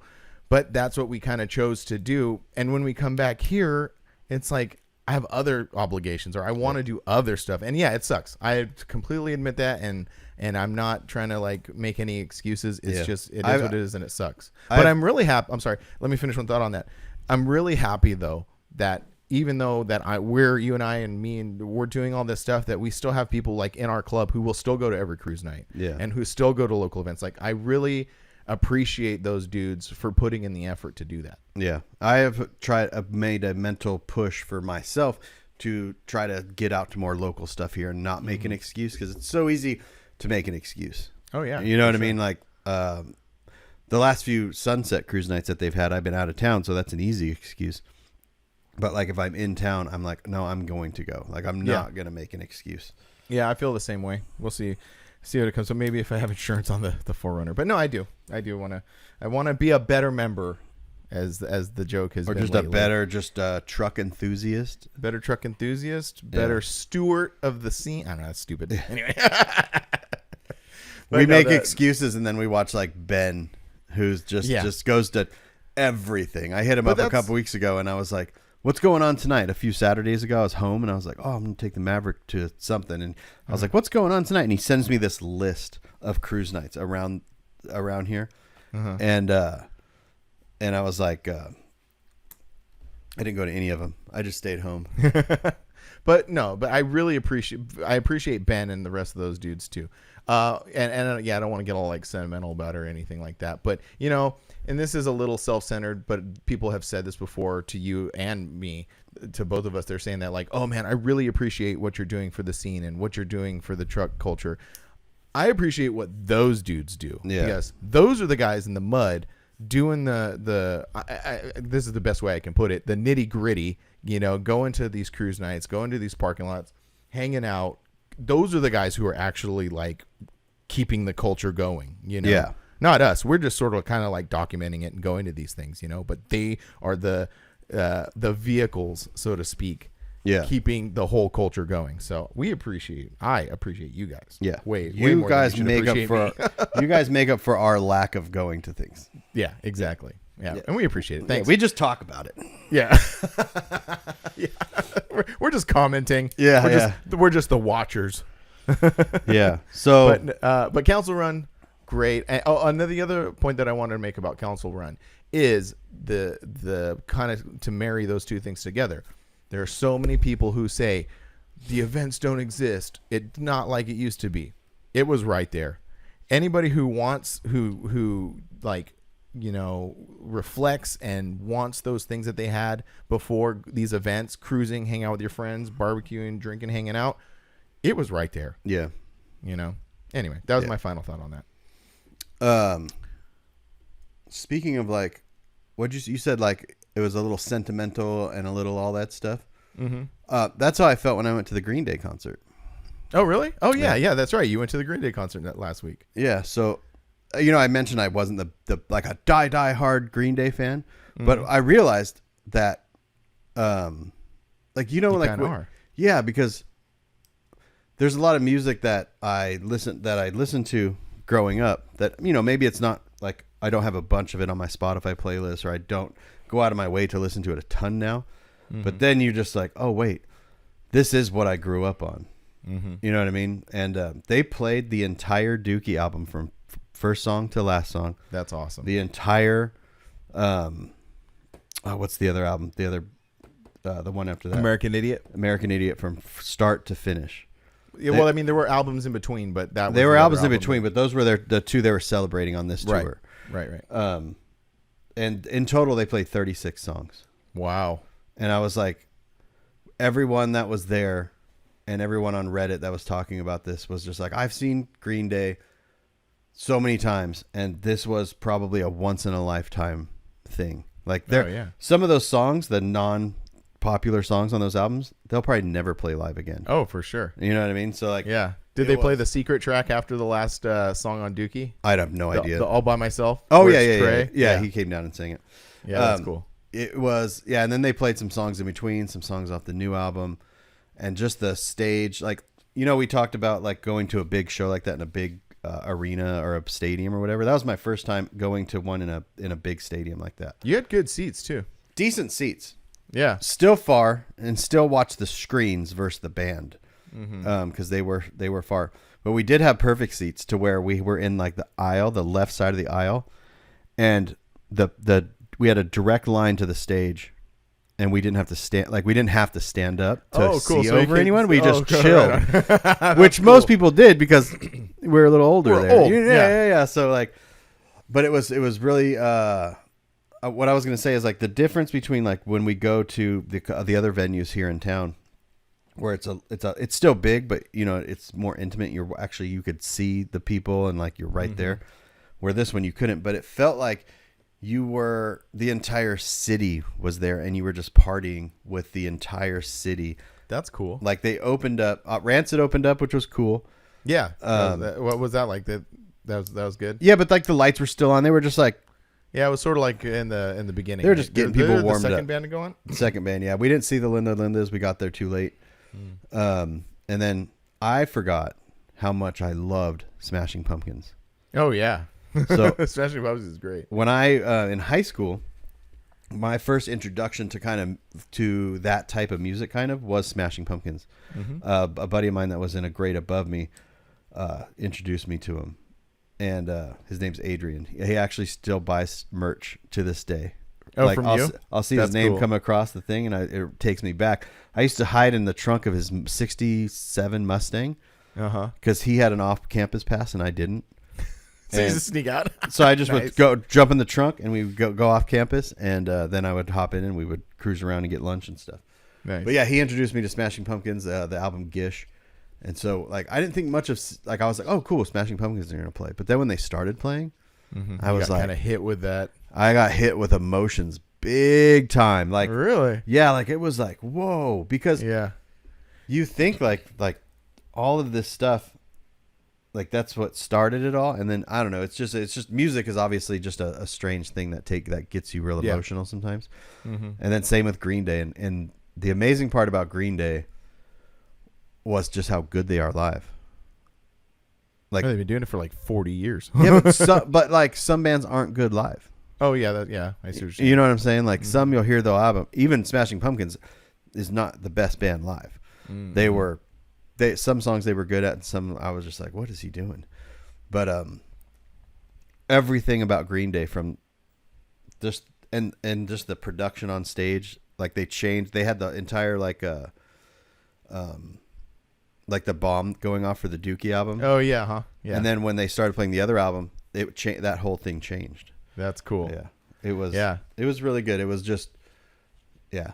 but that's what we kind of chose to do. And when we come back here, it's like I have other obligations, or I want to do other stuff. And yeah, it sucks. I completely admit that, and I'm not trying to like make any excuses. It's just it is what it is, and it sucks. But I'm really happy. I'm sorry. Let me finish one thought on that. I'm really happy though that. Even though that you and I and me and we're doing all this stuff, that we still have people like in our club who will still go to every cruise night, and who still go to local events. Like I really appreciate those dudes for putting in the effort to do that. Yeah, I've made a mental push for myself to try to get out to more local stuff here and not make an excuse, because it's so easy to make an excuse. Oh yeah, you know what I mean? Like the last few Sunset cruise nights that they've had, I've been out of town, so that's an easy excuse. But like if I'm in town, I'm like, no, I'm going to go. Like I'm not going to make an excuse. Yeah, I feel the same way. We'll see what it comes. So maybe if I have insurance on the Forerunner. But no, I do want to be a better member, as the joke has or been just lately. a better truck enthusiast. Better truck enthusiast, better steward of the scene. I don't know, that's stupid. Anyway. We make excuses and then we watch like Ben, who's just goes to everything. I hit him up a couple weeks ago and I was like, what's going on tonight? A few Saturdays ago, I was home and I was like, oh, I'm going to take the Maverick to something. And I was like, what's going on tonight? And he sends me this list of cruise nights around here. And I was like, I didn't go to any of them. I just stayed home. But I really appreciate Ben and the rest of those dudes too. And I don't want to get all like sentimental about it or anything like that. But and this is a little self-centered, but people have said this before to you and me, to both of us. They're saying that like, oh man, I really appreciate what you're doing for the scene and what you're doing for the truck culture. I appreciate what those dudes do. Yeah. Because those are the guys in the mud doing this is the best way I can put it, the nitty gritty, going to these cruise nights, going to these parking lots, hanging out. Those are the guys who are actually like keeping the culture going, Yeah. Not us. We're just sort of kind of like documenting it and going to these things, but they are the vehicles, so to speak, keeping the whole culture going. So I appreciate you guys. Yeah. Way you more guys than you should make up appreciate you guys make up for our lack of going to things. Yeah, exactly. Yeah. And we appreciate it. Thanks. We just talk about it. Yeah. Yeah. We're just commenting. Yeah, We're just the watchers. Yeah. So But Council Run, great. And the other point that I wanted to make about Council Run is the kind of to marry those two things together. There are so many people who say the events don't exist. It's not like it used to be. It was right there. Anybody who wants who like reflects and wants those things that they had before these events, cruising, hang out with your friends, barbecuing, drinking, hanging out, it was right there. Yeah. Anyway, that was my final thought on that. Speaking of like, you said like it was a little sentimental and a little all that stuff. Mm-hmm. That's how I felt when I went to the Green Day concert. Oh, really? Oh, yeah, that's right. You went to the Green Day concert last week. Yeah. So, I mentioned I wasn't the like a die hard Green Day fan, but I realized that, like, You are. Yeah, because there's a lot of music that I listened to growing up that, maybe it's not like I don't have a bunch of it on my Spotify playlist, or I don't go out of my way to listen to it a ton now. Mm-hmm. But then you're just like, oh, wait, this is what I grew up on. Mm-hmm. You know what I mean? And they played the entire Dookie album from first song to last song. That's awesome. The entire, what's the other album? The one after that. American Idiot from start to finish. Yeah, well, I mean, there were albums in between, but there were albums in between, but those were the two they were celebrating on this tour. Right. And in total, they played 36 songs. Wow. And I was like, everyone that was there and everyone on Reddit that was talking about this was just like, I've seen Green Day so many times, and this was probably a once in a lifetime thing. Like, some of those songs, the non-popular songs on those albums, they'll probably never play live again. Oh, for sure. You know what I mean? So like, yeah. Did they play the secret track after the last song on Dookie? I have no idea. The All By Myself? Oh, yeah. He came down and sang it. Yeah, that's cool. It was, yeah. And then they played some songs in between, some songs off the new album, and just the stage. Like, we talked about like going to a big show like that in a big arena or a stadium or whatever. That was my first time going to one in a big stadium like that. You had good seats too. Decent seats. Yeah. Still far, and still watch the screens versus the band. Because they were far, but we did have perfect seats to where we were in like the aisle, the left side of the aisle, and we had a direct line to the stage, and we didn't have to stand up to see over anyone. We just chilled, which most people did because we're a little older. We're there. old. Yeah. So like, but it was really what I was gonna say is like the difference between like when we go to the other venues here in town, where it's still big, but it's more intimate. You could see the people and like you're right there. Where this one you couldn't, but it felt like the entire city was there, and you were just partying with the entire city. That's cool. Like they opened up, Rancid opened up, which was cool. Yeah. What was that like? That was good. Yeah, but like the lights were still on. They were just like. Yeah, it was sort of like in the beginning. They were just getting people warmed up. The second band to go on. Second band, yeah. We didn't see the Lindas. We got there too late. And then I forgot how much I loved Smashing Pumpkins. Oh yeah, so Smashing Pumpkins is great. When I in high school, my first introduction to that type of music was Smashing Pumpkins. A buddy of mine that was in a grade above me introduced me to him, and his name's Adrian. He actually still buys merch to this day. Oh, like, from you? I'll see his name come across the thing, and it takes me back. I used to hide in the trunk of his '67 Mustang, because he had an off-campus pass and I didn't. So you just sneak out. So I just would go jump in the trunk, and we would go off campus, and then I would hop in, and we would cruise around and get lunch and stuff. Nice. But yeah, he introduced me to Smashing Pumpkins, the album Gish, and so like I didn't think much of like I was like, oh cool, Smashing Pumpkins are gonna play, but then when they started playing, I was like kind of hit with that. I got hit with emotions big time. Like really? Yeah, like it was like whoa, because you think like all of this stuff, like that's what started it all, and then I don't know. It's just music is obviously just a strange thing that gets you real emotional sometimes. And then same with Green Day, and the amazing part about Green Day was just how good they are live. Like they've been doing it for like 40 years. Yeah, but like some bands aren't good live. Oh yeah, I see what you're saying. You know what I'm saying? Like some you'll hear the album. Even Smashing Pumpkins is not the best band live. Some songs they were good at, and some I was just like, what is he doing? But everything about Green Day, from just and just the production on stage, like they changed. They had the entire like the bomb going off for the Dookie album. Oh yeah, huh? Yeah. And then when they started playing the other album, that whole thing changed. That's cool. Yeah, it was. Yeah. It was really good. It was just, yeah.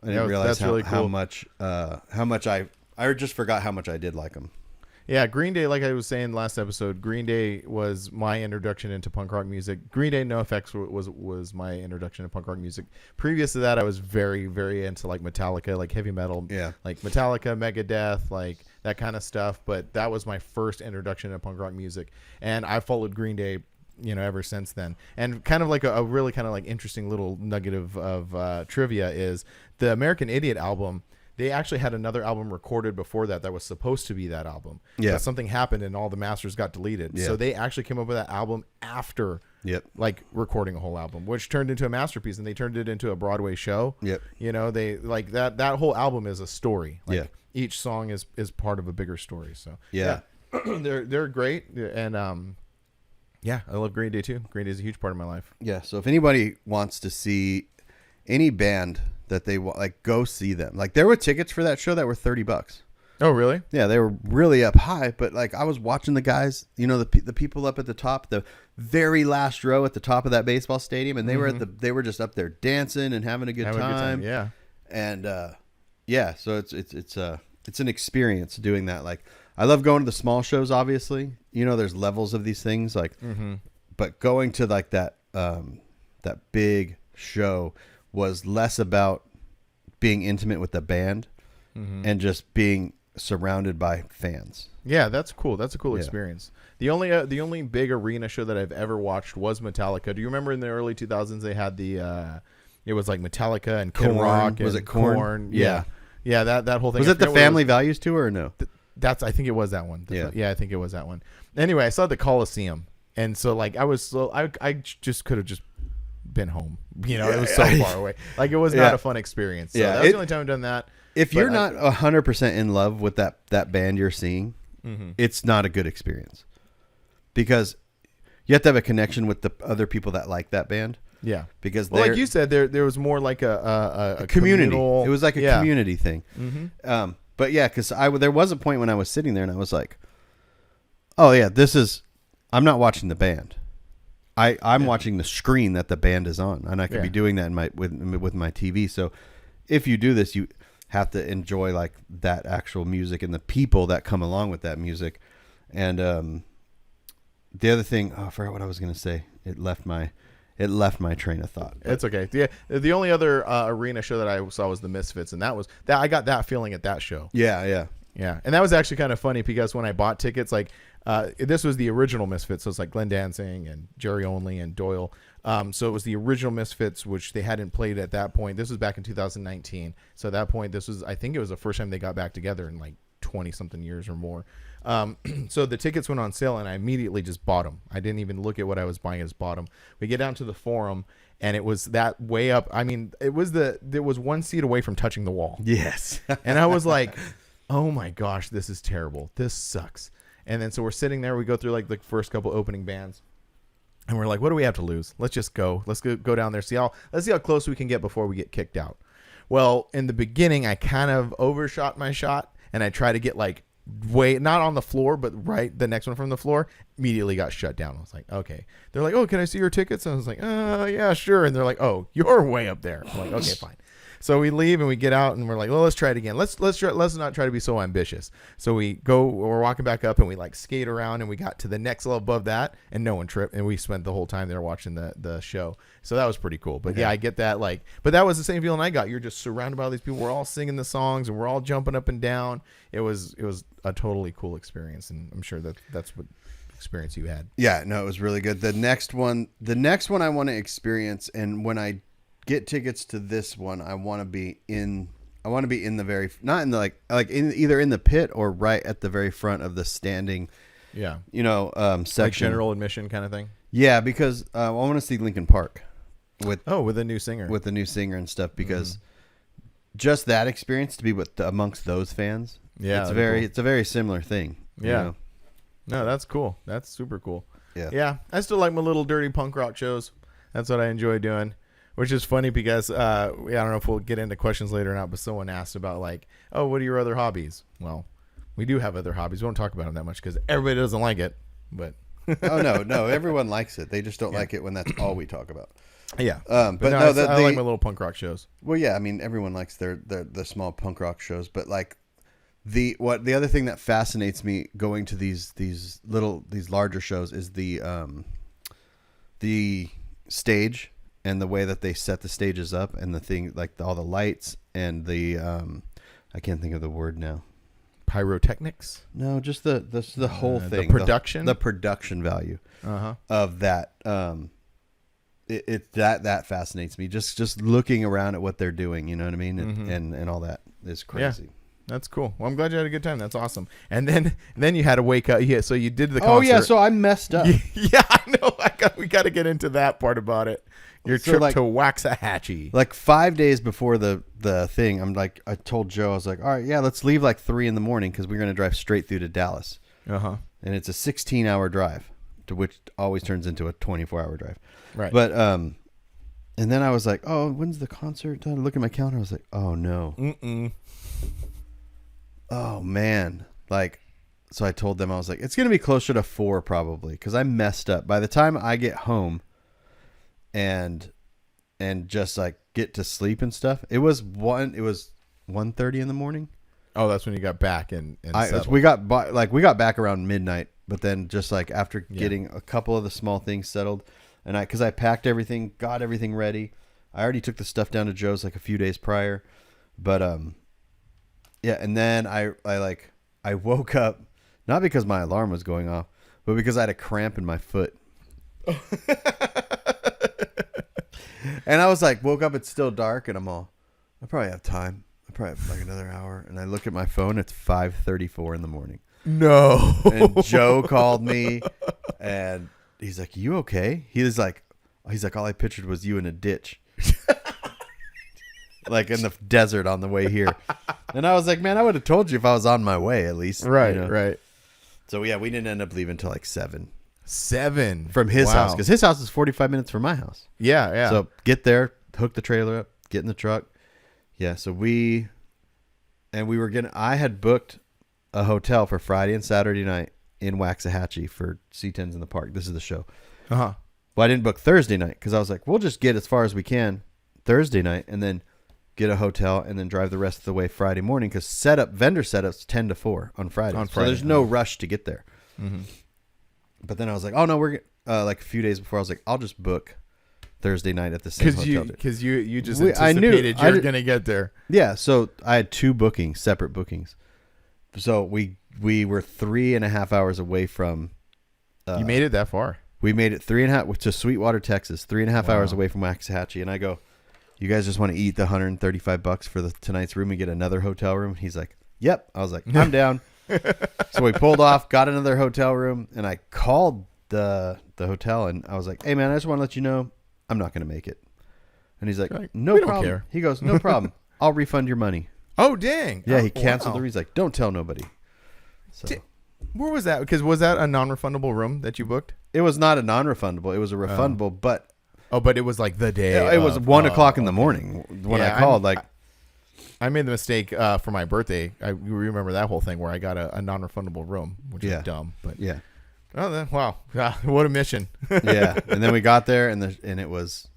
I didn't That's realize really how cool. much I just forgot how much I did like them. Yeah, Green Day, like I was saying last episode, Green Day was my introduction into punk rock music. Green Day, NoFX was my introduction to punk rock music. Previous to that, I was very, very into like Metallica, like heavy metal, Yeah. like Metallica, Megadeth, like that kind of stuff. But that was my first introduction to punk rock music, and I followed Green Day, ever since then. And kind of like a really kind of like interesting little nugget of trivia is the American Idiot album. They actually had another album recorded before that was supposed to be that album. Yeah. But something happened and all the masters got deleted. Yeah. So they actually came up with that album after like recording a whole album, which turned into a masterpiece, and they turned it into a Broadway show. Yep. They like that whole album is a story. Like Yeah. each song is part of a bigger story. So Yeah. they're great. And I love Green Day too. Green Day is a huge part of my life. Yeah. So if anybody wants to see any band that they want, like, go see them. Like, there were tickets for that show that were $30. Oh, really? Yeah, they were really up high, but like I was watching the guys, the people up at the top, the very last row at the top of that baseball stadium, and they were they were just up there dancing and having a good time. Yeah. And so it's an experience doing that. Like, I love going to the small shows. Obviously, there's levels of these things. Like, but going to like that big show was less about being intimate with the band and just being surrounded by fans. Yeah, that's cool. That's a cool experience. The only big arena show that I've ever watched was Metallica. Do you remember in the early 2000s they had the it was like Metallica and Kid Korn. Rock? Was and it Korn? Yeah. Yeah, that whole thing. Was I it the forget what Family Values tour or no? I think it was that one. Yeah. I think it was that one. Anyway, I saw the Coliseum, and so like I just could have just been home. It was so far away. Like, it was not a fun experience. So that was the only time I've done that. If you're not 100% in love with that band you're seeing, it's not a good experience, because you have to have a connection with the other people that like that band. Yeah, because like you said, there was more like a community. communal, it was like a community thing. But yeah, because there was a point when I was sitting there and I was like, oh yeah, I'm not watching the band. I'm watching the screen that the band is on, and I could be doing that with my TV. So if you do this, you have to enjoy like that actual music and the people that come along with that music. And the other thing, I forgot what I was going to say. It left my train of thought. It's okay. The only other arena show that I saw was the Misfits, and that I got that feeling at that show. Yeah. And that was actually kind of funny, because when I bought tickets, like this was the original Misfits, so it's like Glenn Danzig and Jerry Only and Doyle. So it was the original Misfits, which they hadn't played at that point. This was back in 2019. So at that point, I think it was the first time they got back together in like 20 something years or more. So the tickets went on sale, and I immediately just bought them. I didn't even look at what I was buying, I just bought them. We get down to the Forum, and it was that way up. I mean, there was one seat away from touching the wall. Yes. And I was like, oh my gosh, this is terrible. This sucks. And then so we're sitting there. We go through like the first couple opening bands, and we're like, what do we have to lose? Let's just go. Let's go down there. Let's see how close we can get before we get kicked out. Well, in the beginning, I kind of overshot my shot, and I tried to get like way not on the floor, but right the next one from the floor. Immediately got shut down. I was like, okay. They're like, oh, can I see your tickets? And I was like, yeah, sure. And they're like, oh, you're way up there. I'm like, okay, fine. So we leave and we get out, and we're like, well, let's try it again. Let's not try to be so ambitious. So we're walking back up, and we like skate around, and we got to the next level above that, and no one tripped, and we spent the whole time there watching the show. So that was pretty cool. But yeah, I get that. But that was the same feeling I got. You're just surrounded by all these people. We're all singing the songs, and we're all jumping up and down. It was a totally cool experience, and I'm sure that's what experience you had. Yeah, no, it was really good. The next one I want to experience, and when I get tickets to this one, I want to be in the very, not in the like in either in the pit or right at the very front of the standing, section, like general admission kind of thing. Yeah, because I want to see Linkin Park with a new singer, and stuff, because just that experience to be amongst those fans. Yeah, it's a very similar thing. Yeah. No, that's cool. That's super cool. Yeah. Yeah. I still like my little dirty punk rock shows. That's what I enjoy doing. Which is funny because I don't know if we'll get into questions later or not, but someone asked about like, oh, what are your other hobbies? Well, we do have other hobbies. We won't talk about them that much because everybody doesn't like it. But Oh no, everyone likes it. They just don't like it when that's all we talk about. Yeah, But no, I like my little punk rock shows. Well, yeah, I mean, everyone likes the small punk rock shows, but like the other thing that fascinates me going to these larger shows is the stage and the way that they set the stages up and the thing like all the lights and the I can't think of the word now. Pyrotechnics? No, just the whole thing. The production? The production value of that. That fascinates me. Just looking around at what they're doing, you know what I mean? And all that is crazy. Yeah. That's cool. Well, I'm glad you had a good time. That's awesome. And then you had to wake up. Yeah, so you did the concert. Oh yeah, so I messed up. Yeah, I know. We got to get into that part about it. Your trip to Waxahachie. Like 5 days before the thing, I told Joe, I was like, all right, yeah, let's leave like 3 a.m. because we're going to drive straight through to Dallas. And it's a 16-hour drive, to which always turns into a 24-hour drive. Right. But and then I was like, oh, when's the concert? I look at my calendar. I was like, oh no. Oh man. Like, so I told them, I was like, it's going to be closer to 4 probably because I messed up. By the time I get home and just like get to sleep and stuff, it was 1:30 in the morning. Oh, that's when you got back and we got back around midnight, but then just like after getting a couple of the small things settled, and because I packed everything, got everything ready. I already took the stuff down to Joe's like a few days prior, but yeah, and then I woke up not because my alarm was going off, but because I had a cramp in my foot. And I was like, woke up, it's still dark, and I probably have time. I probably have like another hour. And I look at my phone, it's 5:34 in the morning. No. And Joe called me, and he's like, you okay? He's like, all I pictured was you in a ditch. Like in the desert on the way here. And I was like, man, I would have told you if I was on my way at least. Right, you know? right. So yeah, we didn't end up leaving until like 7. 7 from his house, because his house is 45 minutes from my house. Yeah. So get there, hook the trailer up, get in the truck. Yeah. So I had booked a hotel for Friday and Saturday night in Waxahachie for C10s in the Park. This is the show. Well, I didn't book Thursday night because I was like, we'll just get as far as we can Thursday night and then get a hotel and then drive the rest of the way Friday morning because vendor setup's 10 to 4 on Friday. So there's no rush to get there. But then I was like, oh no, we're like a few days before I was like, I'll just book Thursday night at the same hotel. Because you just anticipated you're going to get there. Yeah. So I had 2 bookings, separate bookings. So we were 3.5 hours away from. You made it that far. We made it 3.5 to Sweetwater, Texas, 3.5 hours away from Waxahachie. And I go, you guys just want to eat the $135 for tonight's room and get another hotel room? He's like, yep. I was like, I'm down. So we pulled off, got another hotel room, and I called the hotel and I was like, hey man, I just want to let you know I'm not going to make it. And he's like, no problem. Care. He goes, no problem. I'll refund your money. Oh, dang. Yeah, he canceled the room. He's like, don't tell nobody. So where was that? Because was that a non-refundable room that you booked? It was not a non-refundable. It was a refundable, but... Oh, but it was like the day. It was 1 o'clock in the morning when I called. I made the mistake for my birthday. I remember that whole thing where I got a non-refundable room, which is dumb. But yeah. Oh, then, wow! What a mission. Yeah, and then we got there, and it was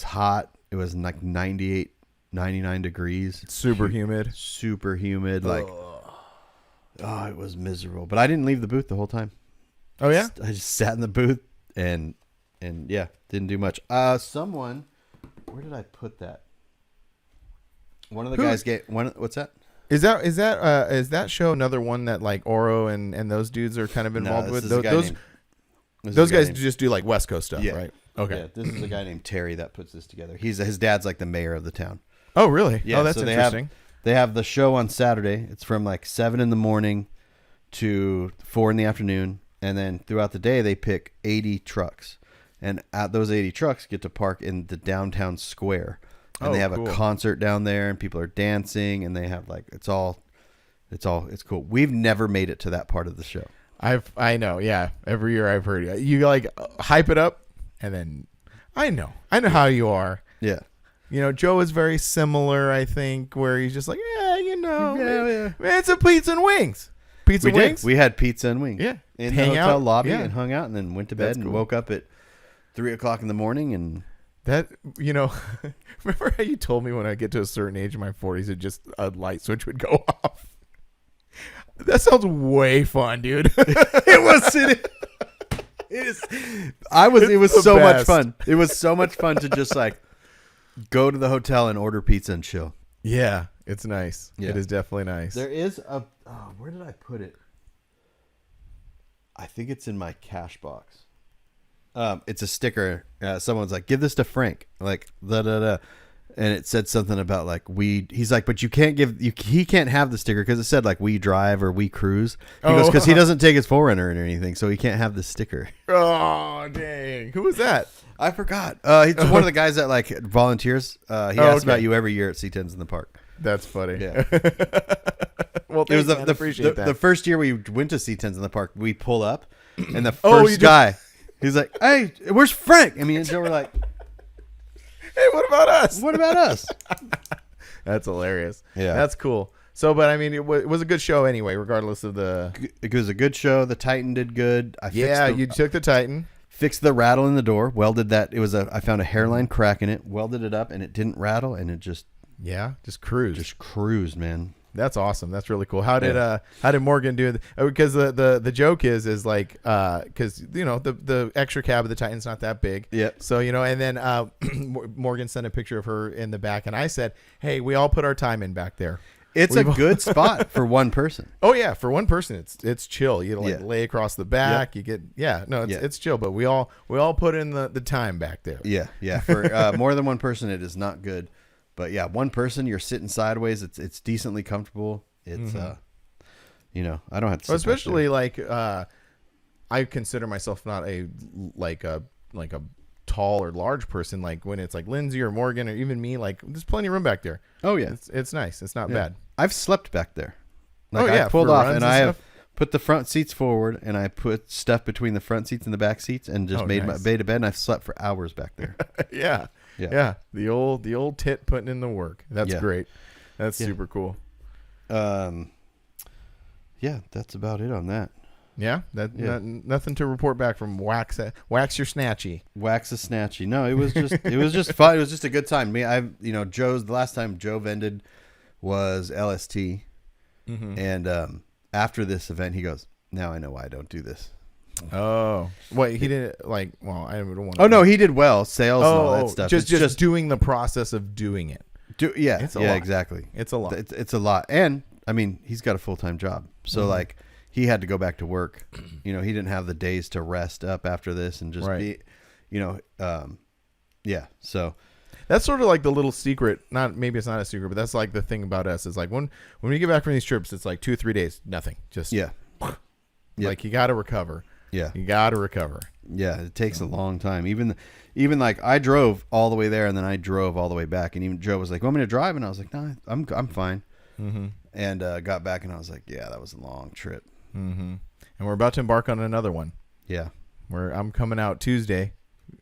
hot. It was like 98, 99 degrees. Super humid. Super humid. Like, oh, it was miserable. But I didn't leave the booth the whole time. Oh yeah. I just sat in the booth and yeah, didn't do much. Someone, where did I put that? One of the guys get one. What's that? Is that show another one that like Oro and those dudes are kind of involved with? Those guys just do like West Coast stuff, right? Okay. Yeah, this is a guy named Terry that puts this together. His dad's like the mayor of the town. Oh, really? Yeah, oh, that's interesting. They have the show on Saturday. It's from like 7 in the morning to 4 in the afternoon, and then throughout the day they pick 80 trucks, and at those 80 trucks get to park in the downtown square. And they have a concert down there, and people are dancing, and they have like it's cool. We've never made it to that part of the show. I know, yeah. Every year I've heard it. You like hype it up, and then I know how you are. Yeah, you know, Joe is very similar. I think where he's just like, yeah, it's a pizza and wings. Pizza we wings? did. We had pizza and wings. Yeah. In Hang the hotel out. lobby Yeah. and hung out, and then went to bed That's and cool. woke up at 3:00 in the morning. And That, remember how you told me when I get to a certain age in my 40s, it just a light switch would go off? That sounds way fun, dude. it was. It is. It was the so much best. fun. It was so much fun to just like go to the hotel and order pizza and chill. Yeah, it's nice. Yeah. It is definitely nice. There is a. Oh, where did I put it? I think it's in my cash box. It's a sticker. Someone's like, "Give this to Frank." Like, da da da, and it said something about like we. He's like, "But you can't give. He can't have the sticker because it said like we drive or we cruise." He goes because he doesn't take his 4Runner or anything, so he can't have the sticker. Oh, dang. Who was that? I forgot. He's one of the guys that like volunteers. He asks about you every year at C10s in the park. That's funny. Yeah. Well, It was thanks, man. I appreciate that. the first year we went to C10s in the park. We pull up, and the Oh, you first guy, he's like, "Hey, where's Frank?" I mean, and Joe were like, Hey, what about us? "What about us?" That's hilarious. Yeah. That's cool. So, but I mean, it was a good show anyway, regardless of the. It was a good show. The Titan did good. You took the Titan. Fixed the rattle in the door. Welded that. I found a hairline crack in it. Welded it up, and it didn't rattle, and it just Cruised. cruised, man. That's awesome. That's really cool. How did Morgan do it? Because the joke is like because the extra cab of the Titan's not that big. Yep. So and then Morgan sent a picture of her in the back, and I said, "Hey, we all put our time in back there." It's a good spot for one person. Oh yeah, for one person, it's chill. You lay across the back. Yep. You get it's chill. But we all put in the time back there. Yeah. For more than one person, it is not good. But yeah, one person, you're sitting sideways. It's decently comfortable. It's I don't have to. Well, especially like I consider myself not a tall or large person. Like when it's like Lindsay or Morgan or even me, like there's plenty of room back there. Oh yeah, it's nice. It's not bad. I've slept back there. Like, Oh, yeah, I pulled for off runs and and I have stuff? put the front seats forward and I put stuff between the front seats and the back seats and just made nice. my bed and I've slept for hours back there. Yeah. The old tit putting in the work. That's great. That's super cool. Yeah, that's about it on that. Yeah, nothing to report back from wax your snatchy. Wax a snatchy. No, it was just fun. It was just a good time. The last time Joe vended was LST, and after this event, he goes, "Now I know why I don't do this." Oh, wait, he didn't like. Well, I don't want. Oh no, he did well, sales and all that stuff. Just doing the process of doing it. It's a lot. Exactly. It's a lot. It's a lot, and I mean, he's got a full-time job, so like. He had to go back to work. He didn't have the days to rest up after this and just be, So that's sort of like the little secret. Maybe it's not a secret, but that's like the thing about us is like when we get back from these trips, it's like 2 or 3 days, nothing. Just like you got to recover. Yeah, you got to recover. Yeah, it takes a long time. Even like I drove all the way there and then I drove all the way back, and even Joe was like, "Want me to drive?" And I was like, "No, I'm fine." Mm-hmm. And got back and I was like, "Yeah, that was a long trip." Mm-hmm. And we're about to embark on another one. Yeah. I'm coming out Tuesday,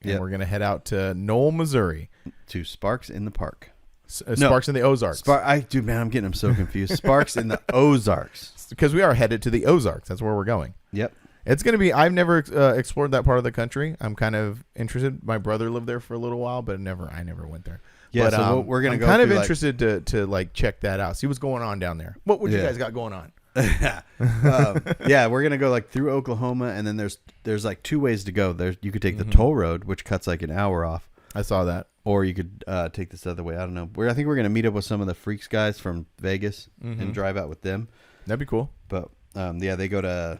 and we're going to head out to Knoll, Missouri. To Sparks in the Park. Sparks in the Ozarks. I'm getting them so confused. Sparks in the Ozarks. Because we are headed to the Ozarks. That's where we're going. Yep. It's going to be, I've never explored that part of the country. I'm kind of interested. My brother lived there for a little while, but I never went there. Yeah, but, so we're going to go. I'm kind of interested to like check that out. See what's going on down there. What you guys got going on? We're gonna go like through Oklahoma, and then there's like 2 ways to go. You could take the toll road, which cuts like an hour off. I saw that. Or you could take this other way. I don't know. I think we're gonna meet up with some of the Freaks guys from Vegas and drive out with them. That'd be cool. But they go to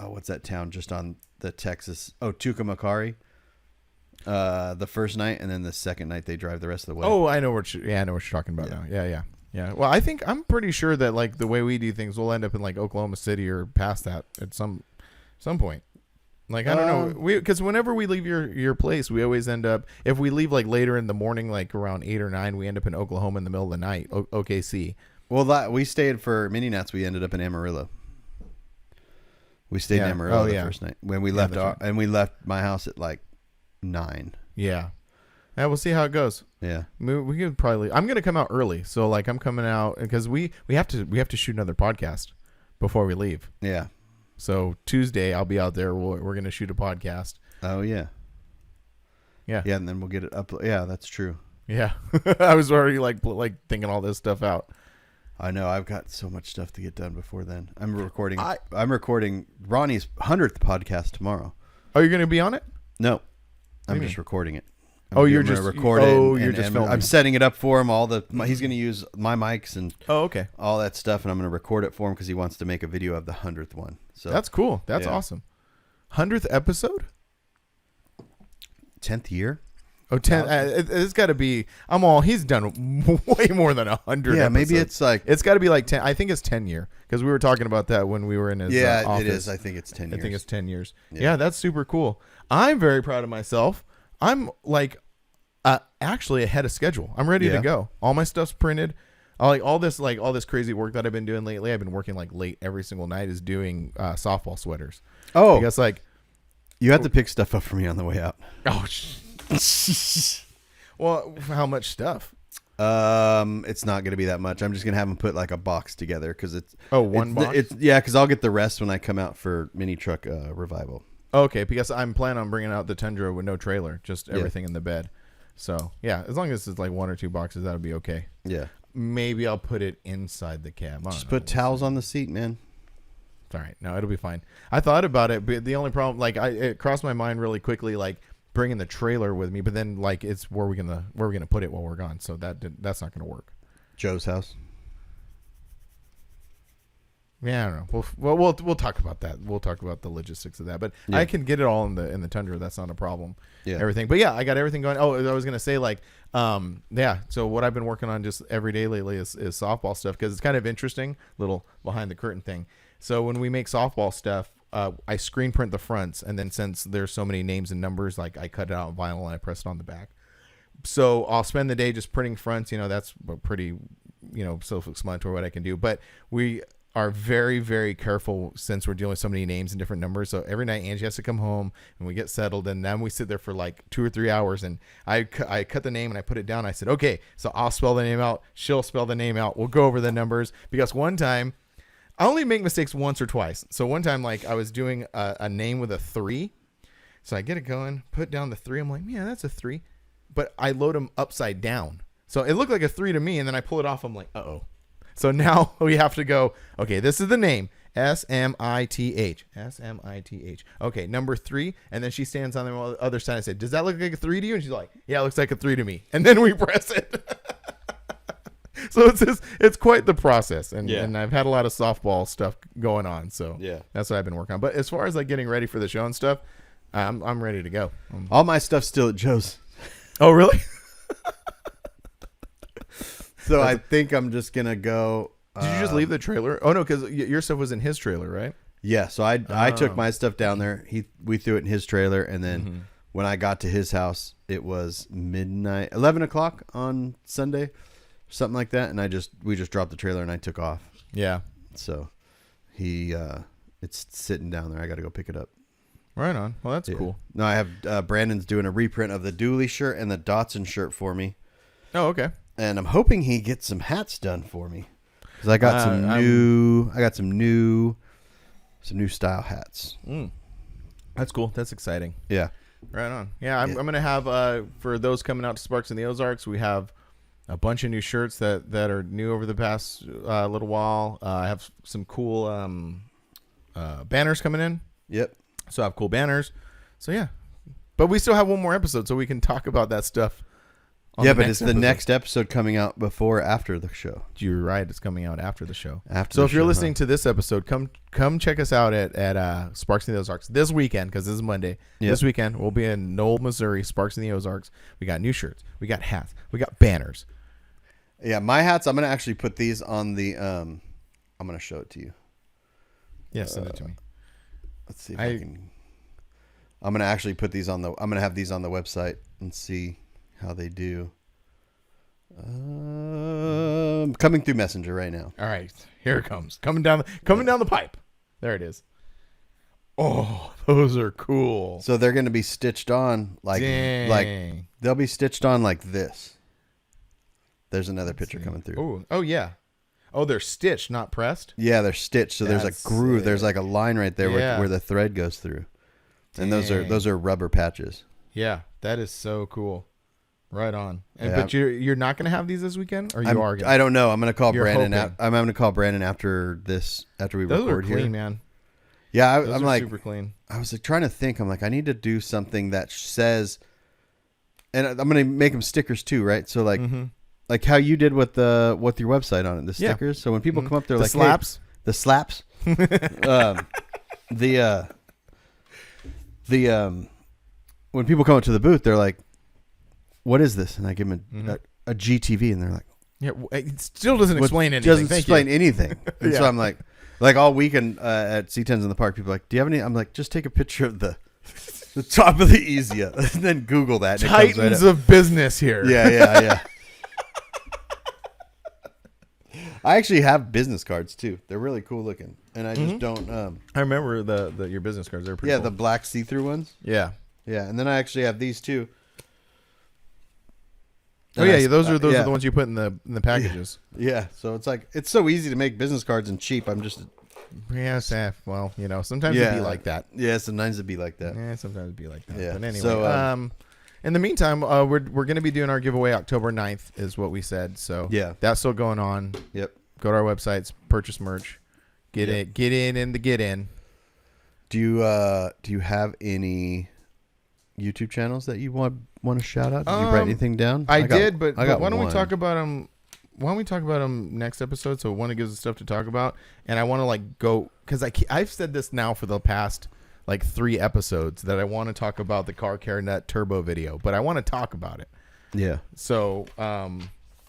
what's that town just on the Texas? Oh, Tucumcari. The first night, and then the second night they drive the rest of the way. Oh, I know what you're talking about now. Yeah. Well, I'm pretty sure that like the way we do things, we'll end up in like Oklahoma City or past that at some point. Like I don't know, because whenever we leave your place, we always end up. If we leave like later in the morning, like around 8 or 9, we end up in Oklahoma in the middle of the night. OKC. Well, we stayed for mini nats. We ended up in Amarillo. We stayed in Amarillo the first night when we left, and we left my house at like 9. Yeah. Yeah, we'll see how it goes. Yeah, we could probably. I'm gonna come out early, so like I'm coming out because we have to shoot another podcast before we leave. Yeah. So Tuesday I'll be out there. We're going to shoot a podcast. Oh yeah. Yeah. Yeah, and then we'll get it up. Yeah, that's true. Yeah. I was already like thinking all this stuff out. I know. I've got so much stuff to get done before then. I'm recording Ronnie's 100th podcast tomorrow. Oh, you're going to be on it? No. I'm do you just mean? recording it. You're just record it. You're just filming. I'm setting it up for him. He's going to use my mics and okay. all that stuff, and I'm going to record it for him because he wants to make a video of the 100th one. So that's cool. That's awesome. 100th episode? 10th year? Oh, 10. It's got to be. He's done way more than 100. Yeah, episodes. maybe it's like. It's got to be like 10. I think it's 10 year because we were talking about that when we were in his office. It is. I think it's 10 years. I think it's 10 years. Yeah, that's super cool. I'm very proud of myself. I'm like actually ahead of schedule. I'm ready to go. All my stuff's printed. All this crazy work that I've been doing lately. I've been working like late every single night is doing softball sweaters. Oh, because like you have to pick stuff up for me on the way out. Oh. Well, how much stuff? It's not going to be that much. I'm just going to have them put like a box together because it's one box. Because I'll get the rest when I come out for mini truck revival. Okay, because I'm planning on bringing out the Tundra with no trailer, just everything in the bed. So yeah, as long as it's like 1 or 2 boxes, that'll be okay. Yeah. Maybe I'll put it inside the cab. Just put towels on the seat, man. All right, no, it'll be fine. I thought about it, but the only problem, like, it crossed my mind really quickly, like bringing the trailer with me, but then like it's where we gonna put it while we're gone, so that's not gonna work. Joe's house. Yeah, I don't know. We'll talk about that. We'll talk about the logistics of that, but I can get it all in the Tundra. That's not a problem. Yeah, everything. But yeah, I got everything going. Oh, I was gonna say like, yeah. So what I've been working on just every day lately is softball stuff because it's kind of interesting, little behind the curtain thing. So when we make softball stuff, I screen print the fronts, and then since there's so many names and numbers, like I cut it out in vinyl and I press it on the back. So I'll spend the day just printing fronts. That's pretty, self-explanatory what I can do. But we are very, very careful since we're dealing with so many names and different numbers. So every night Angie has to come home and we get settled, and then we sit there for like 2 or 3 hours, and I cut the name and I put it down. I said, okay, so I'll spell the name out. She'll spell the name out. We'll go over the numbers, because one time I only make mistakes once or twice. So one time, like I was doing a name with a 3. So I get it going, put down the 3. I'm like, man, that's a 3. But I load them upside down. So it looked like a 3 to me. And then I pull it off. I'm like, uh-oh. So now we have to go, okay, this is the name, SMITH. SMITH. Okay, number 3. And then she stands on the other side. I said, does that look like a 3 to you? And she's like, yeah, it looks like a 3 to me. And then we press it. So it's quite the process. And I've had a lot of softball stuff going on. So yeah, that's what I've been working on. But as far as like getting ready for the show and stuff, I'm ready to go. All my stuff's still at Joe's. Oh, really? So I think I'm just gonna go. Did you just leave the trailer? Oh no, because your stuff was in his trailer, right? Yeah. So I took my stuff down there. We threw it in his trailer, and then when I got to his house, it was midnight, 11 o'clock on Sunday, something like that. And we just dropped the trailer and I took off. Yeah. So it's sitting down there. I got to go pick it up. Right on. Well, that's cool. No, I have Brandon's doing a reprint of the Dooley shirt and the Dotson shirt for me. Oh, okay. And I'm hoping he gets some hats done for me, because I got some new style hats. That's cool. That's exciting. Yeah. Right on. Yeah, I'm gonna have for those coming out to Sparks in the Ozarks, we have a bunch of new shirts that are new over the past little while. I have some cool banners coming in. Yep. So I have cool banners. So yeah, but we still have one more episode, so we can talk about that stuff. Yeah, but it's the next episode coming out before or after the show? You're right. It's coming out after the show. So if you're listening to this episode, come check us out at Sparks in the Ozarks this weekend, because this is Monday. Yep. This weekend we'll be in Knoll, Missouri. Sparks in the Ozarks. We got new shirts. We got hats. We got banners. Yeah, my hats. I'm gonna actually put these on the. I'm gonna show it to you. Yeah, send it to me. Let's see if I can. I'm gonna actually put these on the. I'm gonna have these on the website and see how they do. Coming through Messenger right now. All right, here it comes. Coming down the pipe. There it is. Oh, those are cool. So they're going to be stitched on like they'll be stitched on like this. There's another picture coming through. Oh yeah. Oh, they're stitched, not pressed. Yeah, they're stitched. So there's That's a groove. sick. There's like a line right there where the thread goes through. And those are rubber patches. Yeah, that is so cool. Right on. And, Yeah. But you're not going to have these this weekend, or you are going? I don't know. I'm going to call You're Brandon. hoping. I'm going to call Brandon after we Those are record clean, here. man. Yeah, Those I'm are like super clean. I was like trying to think. I'm like I need to do something that says, and I'm going to make them stickers too, right? So like. Mm-hmm. Like how you did with your website on it, the Yeah. stickers. So when people come up, they're The like, slaps? Hey, the slaps. When people come up to the booth, they're like, "What is this?" And I give them a GTV, and they're like, Yeah, it still doesn't explain anything. Doesn't Thank explain you. anything. And so Yeah. I'm like all weekend at C10s in the park, people are like, "Do you have any?" I'm like, "Just take a picture of the top of the Easia, and then Google that." And it comes right Titans up. of business here. Yeah. I actually have business cards too. They're really cool looking, and I just don't. I remember the your business cards. They're pretty Yeah, cool. the black see-through ones. Yeah. Yeah, and then I actually have these too. Oh And yeah, those are yeah. the ones you put in the packages. Yeah, so it's like it's so easy to make business cards and cheap. I'm just Yes, well, sometimes it'd be like that. Yeah, sometimes it'd be like that. Yeah, sometimes it'd be like that. Yeah. But anyway, So, in the meantime, we're going to be doing our giveaway October 9th is what we said. So Yeah. that's still going on. Yep. Go to our websites, purchase merch, get in. Do you have any YouTube channels that you want to shout out? Did you write anything down? I did, but I got why don't we one. talk about them? Why don't we talk about them next episode? So one, it gives us stuff to talk about, and I want to go because I've said this now for the past 3 episodes that I want to talk about the Car Care Nut Turbo video, but I want to talk about it. Yeah. So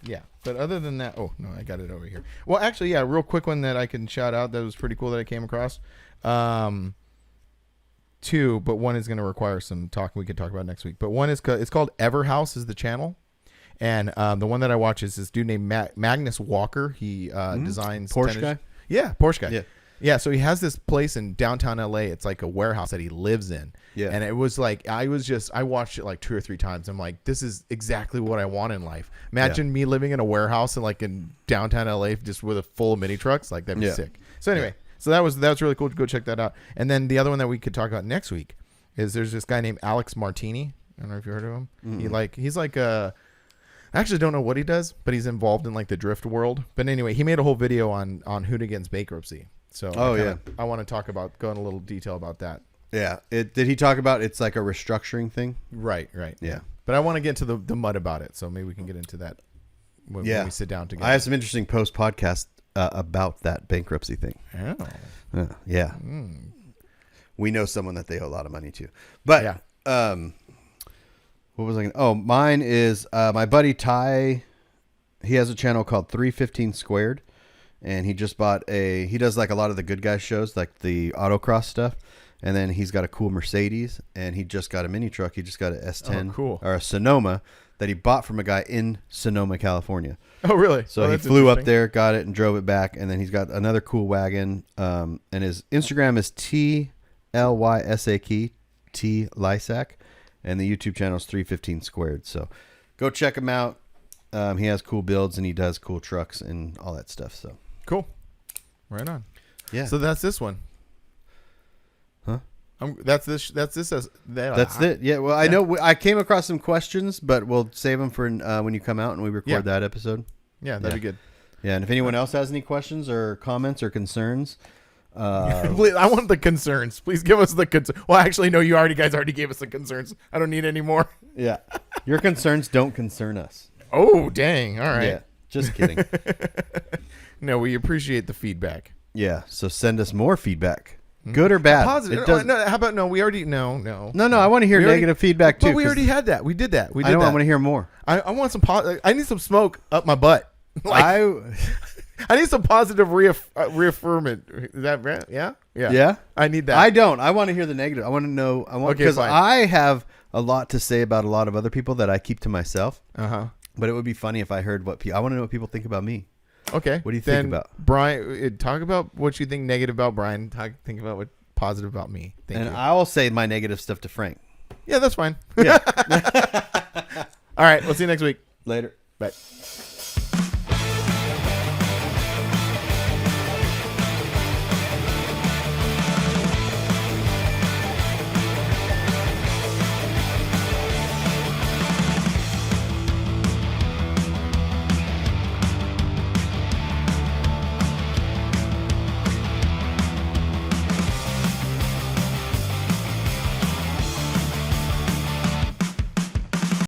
yeah. But other than that, oh no, I got it over here. Well, actually, yeah, real quick one that I can shout out that was pretty cool that I came across. 2, but one is going to require some talking we could talk about next week. But one is it's called Everhouse is the channel. And the one that I watch is this dude named Magnus Walker. He designs Porsche tennis. guy? Yeah, Porsche guy. Yeah. Yeah, so he has this place in downtown LA. It's like a warehouse that he lives in. Yeah. And it was like I watched it 2 or 3 times. I'm like, this is exactly what I want in life. Imagine me living in a warehouse in downtown LA just with a full of mini trucks. That'd be sick. So anyway, so that was really cool to go check that out. And then the other one that we could talk about next week is there's this guy named Alex Martini. I don't know if you heard of him. He's like a I actually don't know what he does, but he's involved in the drift world. But anyway, he made a whole video on Hoonigan's bankruptcy. So I want to talk about go in a little detail about that. Yeah. Did he talk about it's like a restructuring thing? Right. Yeah. But I want to get into the mud about it, so maybe we can get into that when we sit down together. I have some interesting post podcast about that bankruptcy thing. Oh. Yeah. We know someone that they owe a lot of money to. But Yeah. what was I going to... Oh, mine is my buddy Ty. He has a channel called 315 Squared. And he just bought he does a lot of the good guys shows, like the autocross stuff. And then he's got a cool Mercedes. And he just got a mini truck. He just got an S10 cool. or a Sonoma that he bought from a guy in Sonoma, California. Oh, really? So he that's flew up interesting. there, got it, and drove it back. And then he's got another cool wagon. And his Instagram is TLYSAK, T Lysac. And the YouTube channel is 315 Squared. So go check him out. He has cool builds and he does cool trucks and all that stuff. So Cool. Right on. yeah, So that's this one. huh? That's it. Yeah. Well, I know I came across some questions, but we'll save them for when you come out and we record that episode. Yeah, that'd be good. Yeah, and if anyone else has any questions or comments or concerns, Please, I want the concerns. Please give us the concerns. Well, actually, no. You guys already gave us the concerns. I don't need any more. yeah, your concerns don't concern us. Oh, dang! All right. Yeah, just kidding. No, we appreciate the feedback. Yeah, so send us more feedback, good or bad. Positive. It does, No, how about no? We already no. no. I want to hear We already- negative feedback too. But we 'cause already had that. We did that. We did I know. that. I want to hear more. I want some. I need some smoke up my butt. I need some positive reaffirmment. Is that right? Yeah. Yeah. I need that. I don't. I want to hear the negative. I want to know. Okay, because fine. I have a lot to say about a lot of other people that I keep to myself. Uh-huh. But it would be funny if I heard I want to know what people think about me. Okay. What do you think Then, about Brian? Talk about what you think negative about Brian. Think about what positive about me. Thank And you. I will say my negative stuff to Frank. Yeah, that's fine. Yeah. All right. We'll see you next week. Later. Bye.